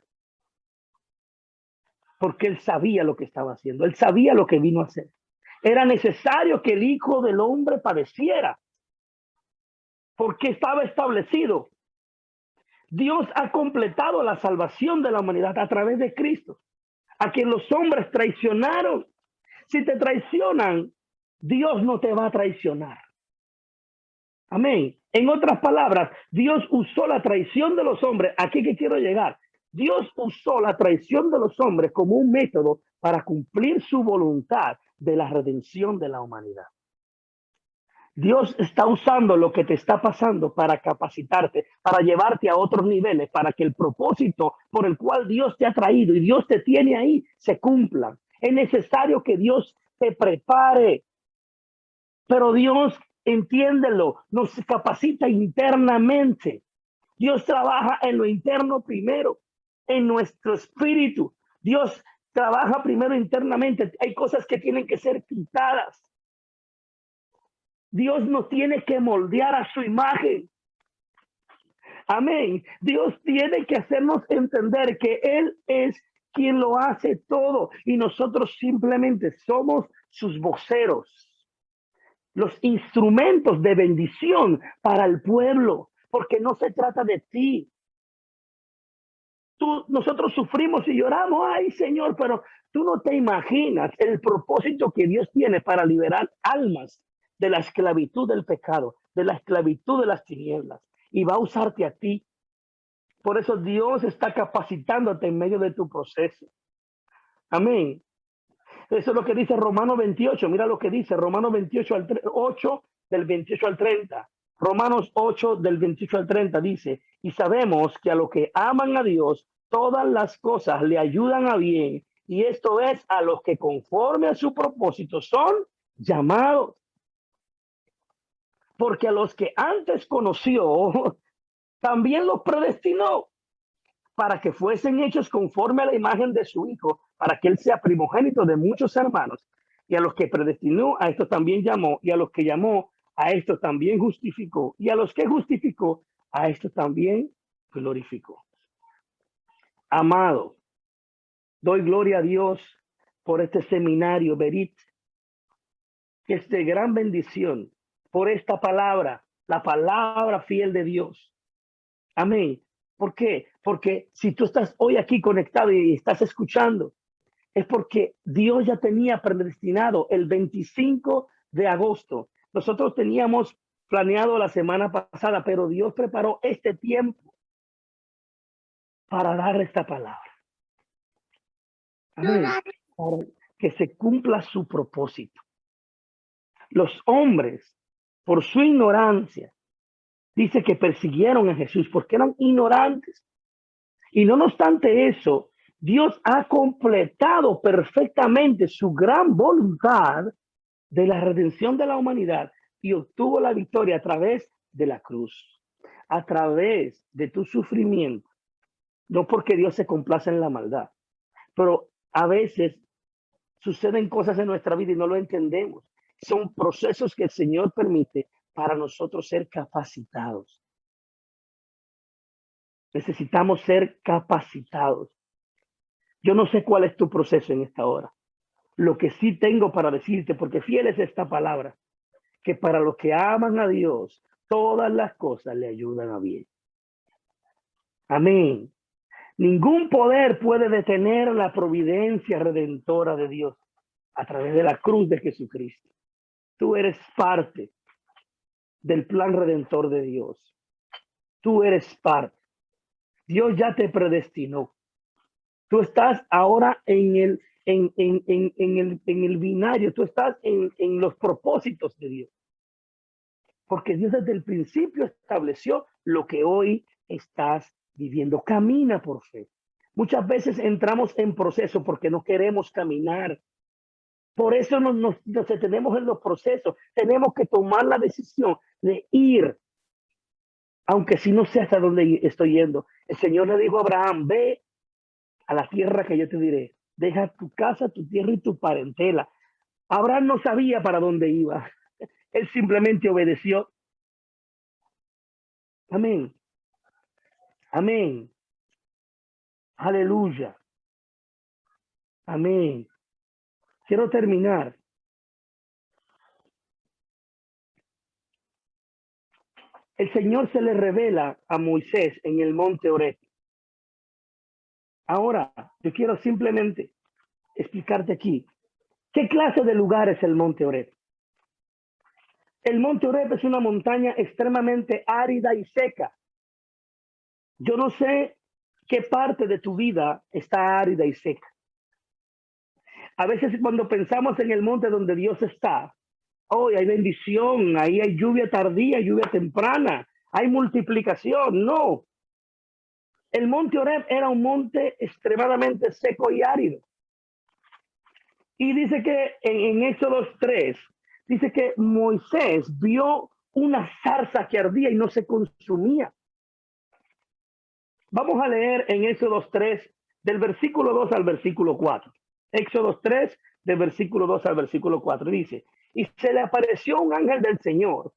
[SPEAKER 2] Porque él sabía lo que estaba haciendo. Él sabía lo que vino a hacer. Era necesario que el Hijo del Hombre padeciera. Porque estaba establecido. Dios ha completado la salvación de la humanidad a través de Cristo, a quien los hombres traicionaron. Si te traicionan, Dios no te va a traicionar. Amén. En otras palabras, Dios usó la traición de los hombres. Aquí que quiero llegar. Dios usó la traición de los hombres como un método para cumplir su voluntad de la redención de la humanidad. Dios está usando lo que te está pasando para capacitarte, para llevarte a otros niveles, para que el propósito por el cual Dios te ha traído y Dios te tiene ahí se cumpla. Es necesario que Dios te prepare, pero Dios, entiéndelo, nos capacita internamente. Dios trabaja en lo interno primero, en nuestro espíritu. Dios trabaja primero internamente. Hay cosas que tienen que ser quitadas. Dios nos tiene que moldear a su imagen. Amén. Dios tiene que hacernos entender que Él es quien lo hace todo y nosotros simplemente somos sus voceros, los instrumentos de bendición para el pueblo, porque no se trata de ti. Nosotros sufrimos y lloramos, ay Señor, pero tú no te imaginas el propósito que Dios tiene para liberar almas de la esclavitud del pecado, de la esclavitud de las tinieblas, y va a usarte a ti. Por eso Dios está capacitándote en medio de tu proceso. Amén. Eso es lo que dice Romanos 28. Mira lo que dice Romanos 8 del 28 al 30. Romanos 8 del 28 al 30 dice, y sabemos que a los que aman a Dios, todas las cosas le ayudan a bien. Y esto es a los que conforme a su propósito son llamados. Porque a los que antes conoció, también los predestinó para que fuesen hechos conforme a la imagen de su Hijo, para que Él sea primogénito de muchos hermanos. Y a los que predestinó, a estos también llamó, y a los que llamó, a estos también justificó, y a los que justificó, a estos también glorificó. Amado, doy gloria a Dios por este seminario, Berit, que es de gran bendición, por esta palabra, la palabra fiel de Dios. Amén. ¿Por qué? Porque si tú estás hoy aquí conectado y estás escuchando, es porque Dios ya tenía predestinado el 25 de agosto. Nosotros teníamos planeado la semana pasada, pero Dios preparó este tiempo para dar esta palabra. Amén. Para que se cumpla su propósito. Los hombres, por su ignorancia, dice que persiguieron a Jesús porque eran ignorantes. Y no obstante eso, Dios ha completado perfectamente su gran voluntad de la redención de la humanidad y obtuvo la victoria a través de la cruz, a través de tu sufrimiento. No porque Dios se complace en la maldad, pero a veces suceden cosas en nuestra vida y no lo entendemos. Son procesos que el Señor permite para nosotros ser capacitados. Necesitamos ser capacitados. Yo no sé cuál es tu proceso en esta hora. Lo que sí tengo para decirte, porque fiel es esta palabra, que para los que aman a Dios, todas las cosas le ayudan a bien. Amén. Ningún poder puede detener la providencia redentora de Dios a través de la cruz de Jesucristo. Tú eres parte del plan redentor de Dios. Tú eres parte. Dios ya te predestinó. Tú estás ahora en el binario, tú estás en los propósitos de Dios. Porque Dios desde el principio estableció lo que hoy estás viviendo. Camina por fe. Muchas veces entramos en proceso porque no queremos caminar. Por eso nos detenemos en los procesos. Tenemos que tomar la decisión de ir, aunque si no sé hasta dónde estoy yendo. El Señor le dijo a Abraham, ve a la tierra que yo te diré. Deja tu casa, tu tierra y tu parentela. Abraham no sabía para dónde iba. Él simplemente obedeció. Amén. Amén. Aleluya. Amén. Quiero terminar. El Señor se le revela a Moisés en el monte Oreb. Ahora, yo quiero simplemente explicarte aquí. ¿Qué clase de lugar es el monte Oreb? El monte Oreb es una montaña extremadamente árida y seca. Yo no sé qué parte de tu vida está árida y seca. A veces cuando pensamos en el monte donde Dios está, hoy hay bendición, ahí hay lluvia tardía, lluvia temprana, hay multiplicación. No. El monte Oreb era un monte extremadamente seco y árido. Y dice que en Éxodo 3, dice que Moisés vio una zarza que ardía y no se consumía. Vamos a leer en Éxodo 3, del versículo 2 al versículo 4. Éxodo 3, del versículo 2 al versículo 4. Dice, y se le apareció un ángel del Señor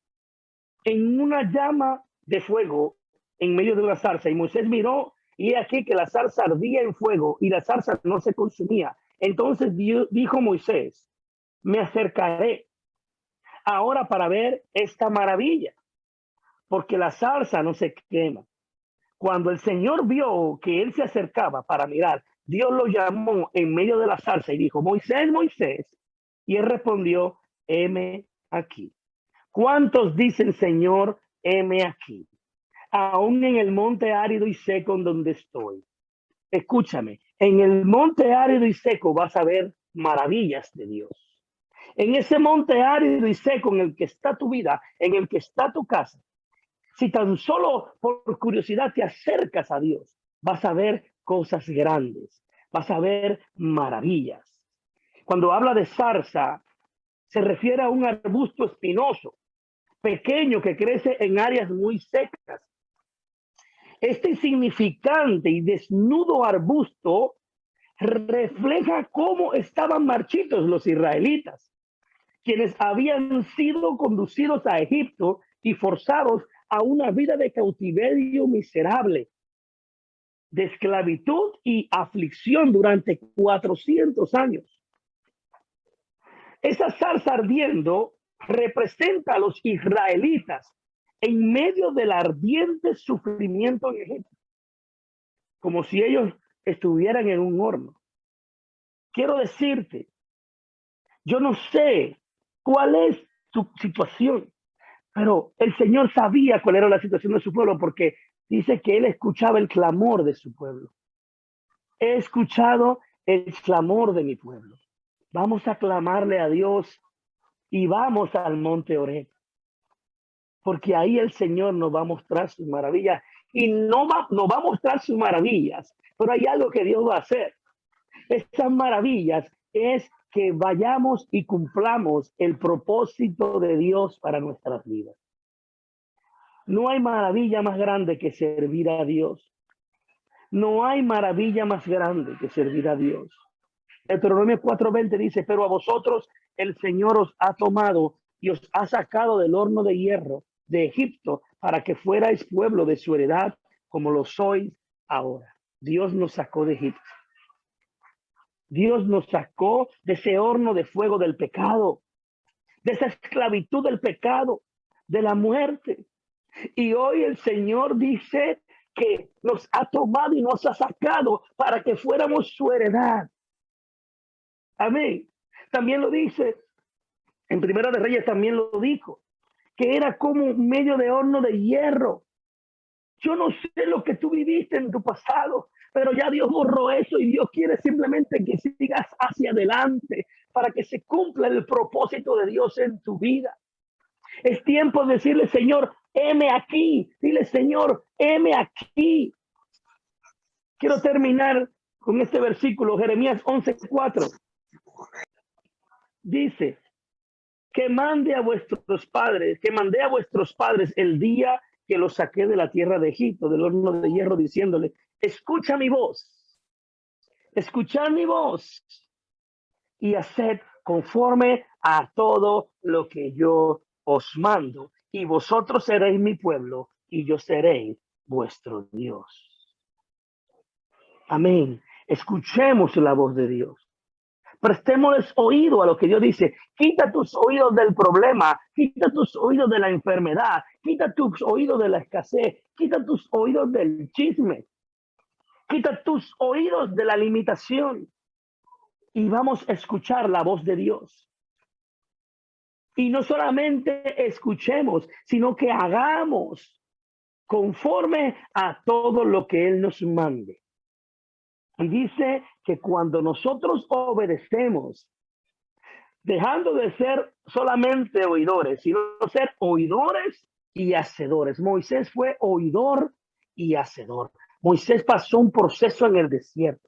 [SPEAKER 2] en una llama de fuego en medio de una zarza. Y Moisés miró, y aquí que la zarza ardía en fuego y la zarza no se consumía. Entonces dijo Moisés, me acercaré ahora para ver esta maravilla, porque la zarza no se quema. Cuando el Señor vio que él se acercaba para mirar, Dios lo llamó en medio de la zarza y dijo, Moisés, Moisés. Y él respondió, heme aquí. ¿Cuántos dicen, Señor, heme aquí? Aún en el monte árido y seco en donde estoy. Escúchame, en el monte árido y seco vas a ver maravillas de Dios. En ese monte árido y seco en el que está tu vida, en el que está tu casa, si tan solo por curiosidad te acercas a Dios, vas a ver cosas grandes, vas a ver maravillas. Cuando habla de zarza, se refiere a un arbusto espinoso, pequeño que crece en áreas muy secas. Este insignificante y desnudo arbusto refleja cómo estaban marchitos los israelitas, quienes habían sido conducidos a Egipto y forzados a una vida de cautiverio miserable, de esclavitud y aflicción durante 400 años. Esa zarza ardiendo representa a los israelitas en medio del ardiente sufrimiento en Egipto, como si ellos estuvieran en un horno. Quiero decirte, yo no sé cuál es tu situación, pero el Señor sabía cuál era la situación de su pueblo porque dice que Él escuchaba el clamor de su pueblo. He escuchado el clamor de mi pueblo. Vamos a clamarle a Dios y vamos al monte Oreb, porque ahí el Señor nos va a mostrar sus maravillas y nos va a mostrar sus maravillas, pero hay algo que Dios va a hacer. Esas maravillas es que vayamos y cumplamos el propósito de Dios para nuestras vidas. No hay maravilla más grande que servir a Dios. No hay maravilla más grande que servir a Dios. Deuteronomio 4:20 dice, pero a vosotros el Señor os ha tomado y os ha sacado del horno de hierro de Egipto para que fuerais pueblo de su heredad como lo sois ahora. Dios nos sacó de Egipto. Dios nos sacó de ese horno de fuego del pecado, de esa esclavitud del pecado, de la muerte. Y hoy el Señor dice que nos ha tomado y nos ha sacado para que fuéramos su heredad. Amén. También lo dice, en Primera de Reyes también lo dijo, que era como un medio de horno de hierro. Yo no sé lo que tú viviste en tu pasado, pero ya Dios borró eso y Dios quiere simplemente que sigas hacia adelante para que se cumpla el propósito de Dios en tu vida. Es tiempo de decirle, Señor, heme aquí. Dile, Señor, heme aquí. Quiero terminar con este versículo, Jeremías 11:4. Dice, que mandé a vuestros padres el día que los saqué de la tierra de Egipto, del horno de hierro, diciéndole, escuchad mi voz y haced conforme a todo lo que yo os mando, y vosotros seréis mi pueblo, y yo seré vuestro Dios. Amén. Escuchemos la voz de Dios. Prestémosles oído a lo que Dios dice. Quita tus oídos del problema, quita tus oídos de la enfermedad, quita tus oídos de la escasez, quita tus oídos del chisme, quita tus oídos de la limitación y vamos a escuchar la voz de Dios. Y no solamente escuchemos, sino que hagamos conforme a todo lo que Él nos mande. Y dice que cuando nosotros obedecemos, dejando de ser solamente oidores, sino ser oidores y hacedores. Moisés fue oidor y hacedor. Moisés pasó un proceso en el desierto.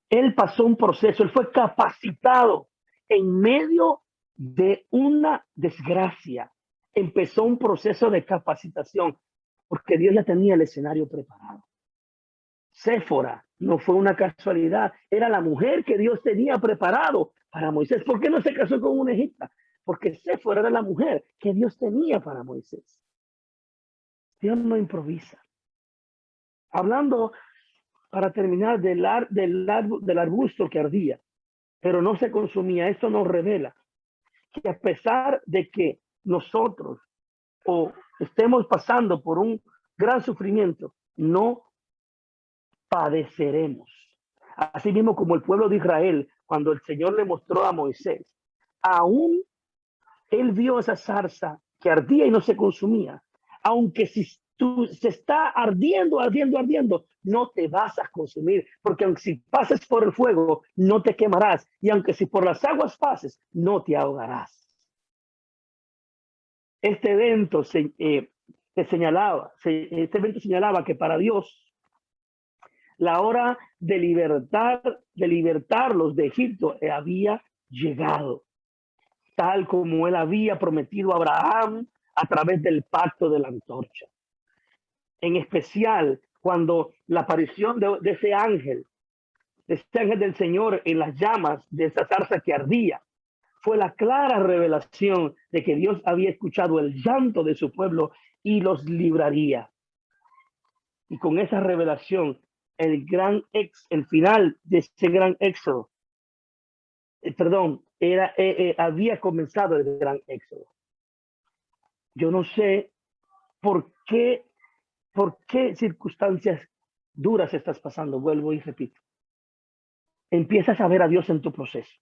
[SPEAKER 2] Él pasó un proceso, él fue capacitado en medio de una desgracia. Empezó un proceso de capacitación porque Dios ya tenía el escenario preparado. Séfora no fue una casualidad, era la mujer que Dios tenía preparado para Moisés. ¿Por qué no se casó con una egipcia? Porque Séfora era la mujer que Dios tenía para Moisés. Dios no improvisa. Hablando, para terminar, del arbusto que ardía, pero no se consumía. Esto nos revela que a pesar de que nosotros o estemos pasando por un gran sufrimiento, no padeceremos. Así mismo como el pueblo de Israel, cuando el Señor le mostró a Moisés, aún él vio esa zarza que ardía y no se consumía. Aunque si tú se está ardiendo, no te vas a consumir, porque aunque si pases por el fuego, no te quemarás. Y aunque si por las aguas pases, no te ahogarás. Este evento señalaba que para Dios la hora de libertarlos de Egipto había llegado, tal como él había prometido a Abraham a través del pacto de la antorcha. En especial cuando la aparición de ese ángel del Señor en las llamas de esa zarza que ardía, fue la clara revelación de que Dios había escuchado el llanto de su pueblo y los libraría. Y con esa revelación, el final de ese gran éxodo, había comenzado el gran éxodo. Yo no sé por qué circunstancias duras estás pasando. Vuelvo y repito. Empiezas a ver a Dios en tu proceso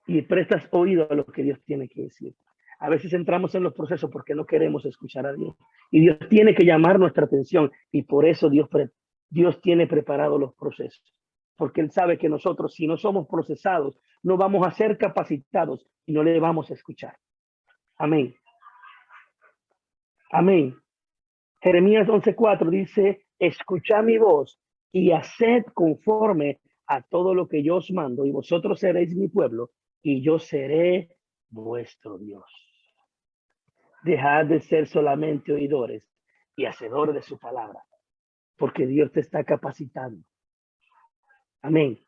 [SPEAKER 2] y prestas oído a lo que Dios tiene que decir. A veces entramos en los procesos porque no queremos escuchar a Dios. Y Dios tiene que llamar nuestra atención. Y por eso Dios tiene preparados los procesos. Porque Él sabe que nosotros, si no somos procesados, no vamos a ser capacitados y no le vamos a escuchar. Amén. Amén. Jeremías 11:4 dice, escuchad mi voz y haced conforme a todo lo que yo os mando, y vosotros seréis mi pueblo, y yo seré vuestro Dios. Dejad de ser solamente oidores y hacedores de su palabra, porque Dios te está capacitando. Amén.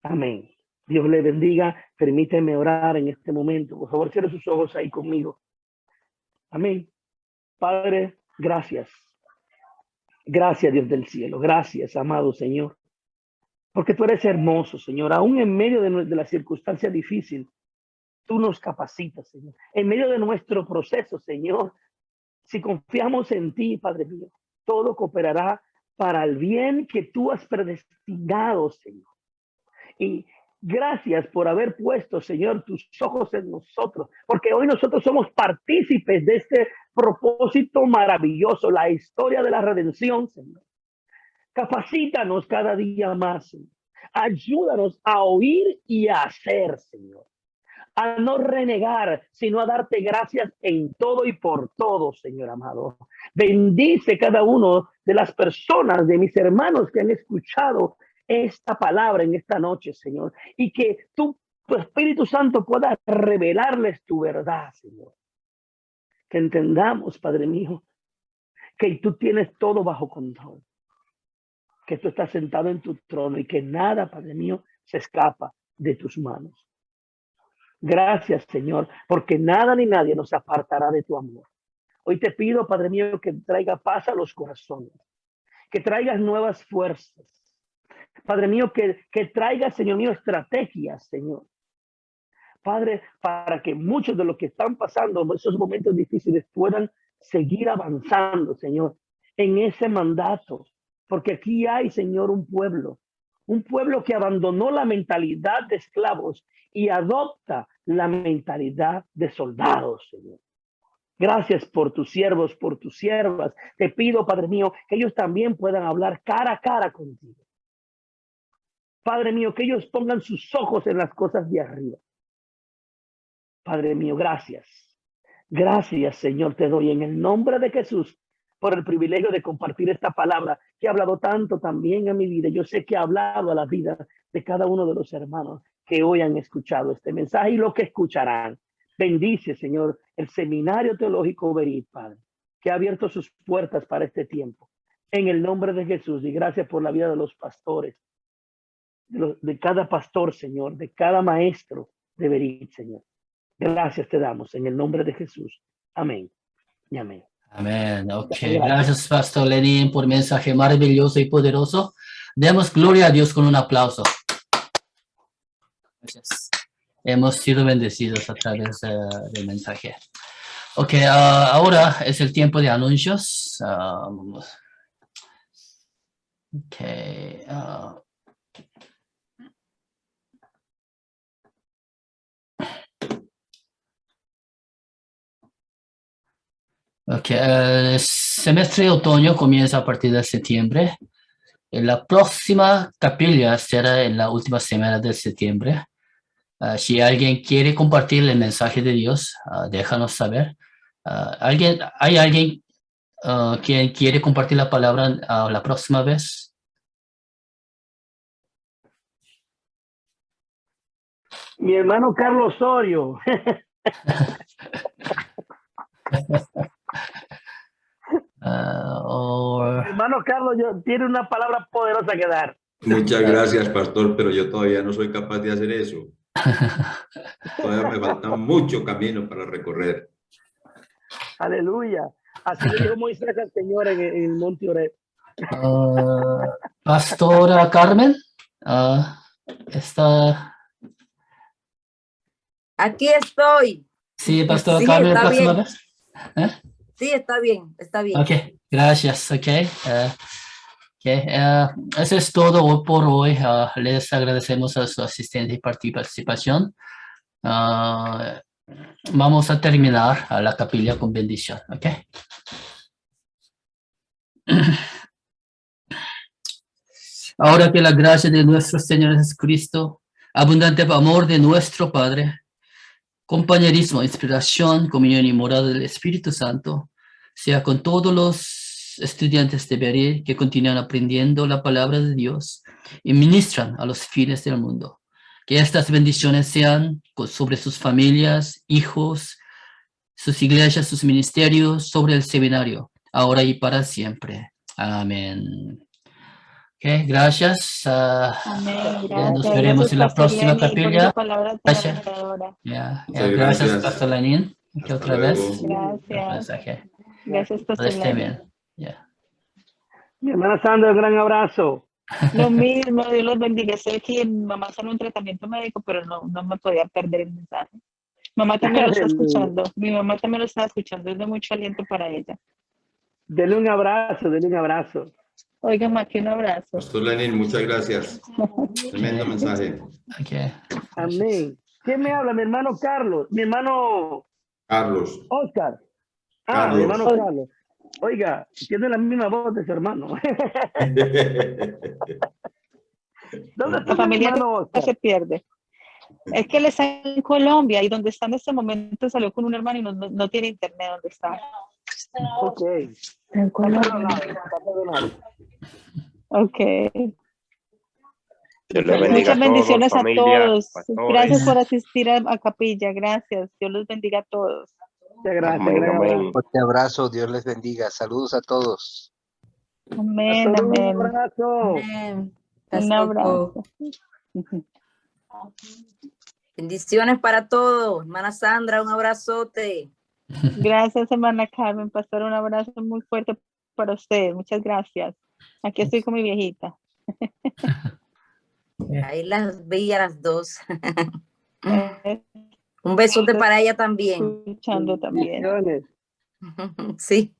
[SPEAKER 2] Amén. Dios le bendiga. Permíteme orar en este momento. Por favor, cierre sus ojos ahí conmigo. Amén. Padre, gracias. Gracias, Dios del cielo. Gracias, amado Señor. Porque tú eres hermoso, Señor. Aún en medio de la circunstancia difícil, tú nos capacitas, Señor. En medio de nuestro proceso, Señor, si confiamos en ti, Padre mío, todo cooperará para el bien que tú has predestinado, Señor. Y gracias por haber puesto, Señor, tus ojos en nosotros, porque hoy nosotros somos partícipes de este propósito maravilloso, la historia de la redención, Señor. Capacítanos cada día más, Señor. Ayúdanos a oír y a hacer, Señor. A no renegar, sino a darte gracias en todo y por todo, Señor amado. Bendice cada uno de las personas, de mis hermanos que han escuchado esta palabra en esta noche, Señor, y que tu Espíritu Santo pueda revelarles tu verdad, Señor. Que entendamos, Padre mío, que tú tienes todo bajo control, que tú estás sentado en tu trono y que nada, Padre mío, se escapa de tus manos. Gracias, Señor, porque nada ni nadie nos apartará de tu amor. Hoy te pido, Padre mío, que traiga paz a los corazones, que traigas nuevas fuerzas. Padre mío, que traiga, Señor mío, estrategias, Señor. Padre, para que muchos de los que están pasando en esos momentos difíciles puedan seguir avanzando, Señor, en ese mandato. Porque aquí hay, Señor, un pueblo que abandonó la mentalidad de esclavos y adopta la mentalidad de soldados, Señor. Gracias por tus siervos, por tus siervas. Te pido, Padre mío, que ellos también puedan hablar cara a cara contigo. Padre mío, que ellos pongan sus ojos en las cosas de arriba. Padre mío, gracias. Gracias, Señor, te doy en el nombre de Jesús por el privilegio de compartir esta palabra que ha hablado tanto también a mi vida. Yo sé que ha hablado a la vida de cada uno de los hermanos que hoy han escuchado este mensaje y lo que escucharán. Bendice, Señor, el Seminario Teológico Berit, Padre, que ha abierto sus puertas para este tiempo. En el nombre de Jesús, y gracias por la vida de los pastores, de cada pastor, Señor, de cada maestro de Berit, Señor. Gracias te damos en el nombre de Jesús. Amén y amén.
[SPEAKER 1] Amén. Ok,
[SPEAKER 2] Gracias.
[SPEAKER 1] gracias, Pastor Lenin, por mensaje maravilloso y poderoso. Demos gloria a Dios con un aplauso. Gracias. Hemos sido bendecidos a través del mensaje. Ok, ahora es el tiempo de anuncios. El semestre de otoño comienza a partir de septiembre. La próxima capilla será en la última semana de septiembre. Si alguien quiere compartir el mensaje de Dios, déjanos saber. ¿Hay alguien quien quiere compartir la palabra la próxima vez?
[SPEAKER 2] Mi hermano Carlos Osorio. Mi hermano Carlos tiene una palabra poderosa que dar.
[SPEAKER 3] Muchas gracias, pastor, pero yo todavía no soy capaz de hacer eso. Todavía me falta mucho camino para recorrer.
[SPEAKER 2] Aleluya. Así le dijo Moisés al Señor en el monte Oreb.
[SPEAKER 1] Pastora Carmen, está...
[SPEAKER 4] Aquí estoy.
[SPEAKER 1] Sí, Pastora
[SPEAKER 4] Sí,
[SPEAKER 1] Carmen, la
[SPEAKER 4] está
[SPEAKER 1] próxima
[SPEAKER 4] bien.
[SPEAKER 1] vez.
[SPEAKER 4] Sí, está bien, está bien.
[SPEAKER 1] Ok, gracias. Eso es todo hoy por hoy. Les agradecemos a su asistencia y participación. Vamos a terminar a la capilla con bendición. Ok. Ahora que la gracia de nuestro Señor Jesucristo, abundante amor de nuestro Padre, compañerismo, inspiración, comunión y morada del Espíritu Santo, sea con todos los estudiantes de Berit que continúan aprendiendo la palabra de Dios y ministran a los fines del mundo. Que estas bendiciones sean sobre sus familias, hijos, sus iglesias, sus ministerios, sobre el seminario, ahora y para siempre. Amén. Okay, gracias.
[SPEAKER 5] Amén, gracias.
[SPEAKER 1] Nos veremos en la
[SPEAKER 5] Pastor
[SPEAKER 1] próxima
[SPEAKER 5] Lenny, por
[SPEAKER 1] capilla.
[SPEAKER 5] esa palabra tan
[SPEAKER 1] Gracias.
[SPEAKER 5] reveladora.
[SPEAKER 1] Gracias,
[SPEAKER 3] gracias.
[SPEAKER 1] Pastor Lenin.
[SPEAKER 3] Hasta
[SPEAKER 1] Otra
[SPEAKER 3] luego.
[SPEAKER 1] vez.
[SPEAKER 5] Gracias.
[SPEAKER 1] Mensaje.
[SPEAKER 5] Gracias, Pastor
[SPEAKER 1] Esté
[SPEAKER 5] Lenny.
[SPEAKER 1] bien. Yeah.
[SPEAKER 2] Mi hermana Sandra, un gran abrazo.
[SPEAKER 5] Lo mismo, Dios los bendiga. Sé que mi mamá está en un tratamiento médico, pero no me podía perder el mensaje. Mamá también lo está escuchando. Mi mamá también lo está escuchando. Es de mucho aliento para ella.
[SPEAKER 2] Dele un abrazo, dele un abrazo.
[SPEAKER 5] Oiga, Maki, un abrazo.
[SPEAKER 3] Pastor Lenin, muchas gracias. Tremendo mensaje.
[SPEAKER 1] Okay.
[SPEAKER 2] Amén. ¿Quién me habla? Mi hermano Carlos. Mi hermano
[SPEAKER 3] Carlos.
[SPEAKER 2] Oscar. Ah,
[SPEAKER 3] Carlos.
[SPEAKER 2] mi hermano Carlos. Oiga, tiene la misma voz de su hermano. ¿Dónde está
[SPEAKER 5] La
[SPEAKER 2] mi
[SPEAKER 5] familia
[SPEAKER 2] hermano
[SPEAKER 5] no
[SPEAKER 2] Oscar?
[SPEAKER 5] se pierde. Es que él está en Colombia y donde está en este momento salió con un hermano y no tiene internet donde está.
[SPEAKER 2] Ok.
[SPEAKER 5] En
[SPEAKER 2] Está
[SPEAKER 5] Colombia.
[SPEAKER 2] perdonado, está perdonado.
[SPEAKER 5] Ok.
[SPEAKER 6] Dios les bendiga
[SPEAKER 5] Muchas
[SPEAKER 6] a todos,
[SPEAKER 5] bendiciones
[SPEAKER 6] familia,
[SPEAKER 5] a todos.
[SPEAKER 6] pastores.
[SPEAKER 5] Gracias por asistir a capilla. Gracias. Dios los bendiga a todos.
[SPEAKER 2] Muchas gracias.
[SPEAKER 6] Amén,
[SPEAKER 2] gran
[SPEAKER 6] amén.
[SPEAKER 2] abrazo.
[SPEAKER 7] Fuerte abrazo, Dios les bendiga. Saludos a todos.
[SPEAKER 5] Amén,
[SPEAKER 2] Pastor, un
[SPEAKER 5] amén.
[SPEAKER 2] abrazo.
[SPEAKER 4] Amén.
[SPEAKER 5] Un
[SPEAKER 4] Pastor,
[SPEAKER 5] abrazo.
[SPEAKER 4] bendiciones para todos. Hermana Sandra, un abrazote.
[SPEAKER 5] Gracias, hermana Carmen. Pastor, un abrazo muy fuerte para usted. Muchas gracias. Aquí estoy con mi viejita.
[SPEAKER 4] Ahí las vi a las dos.
[SPEAKER 5] Eh,
[SPEAKER 4] Un besote para ella también.
[SPEAKER 5] Escuchando también.
[SPEAKER 2] Bendiciones.
[SPEAKER 4] Sí.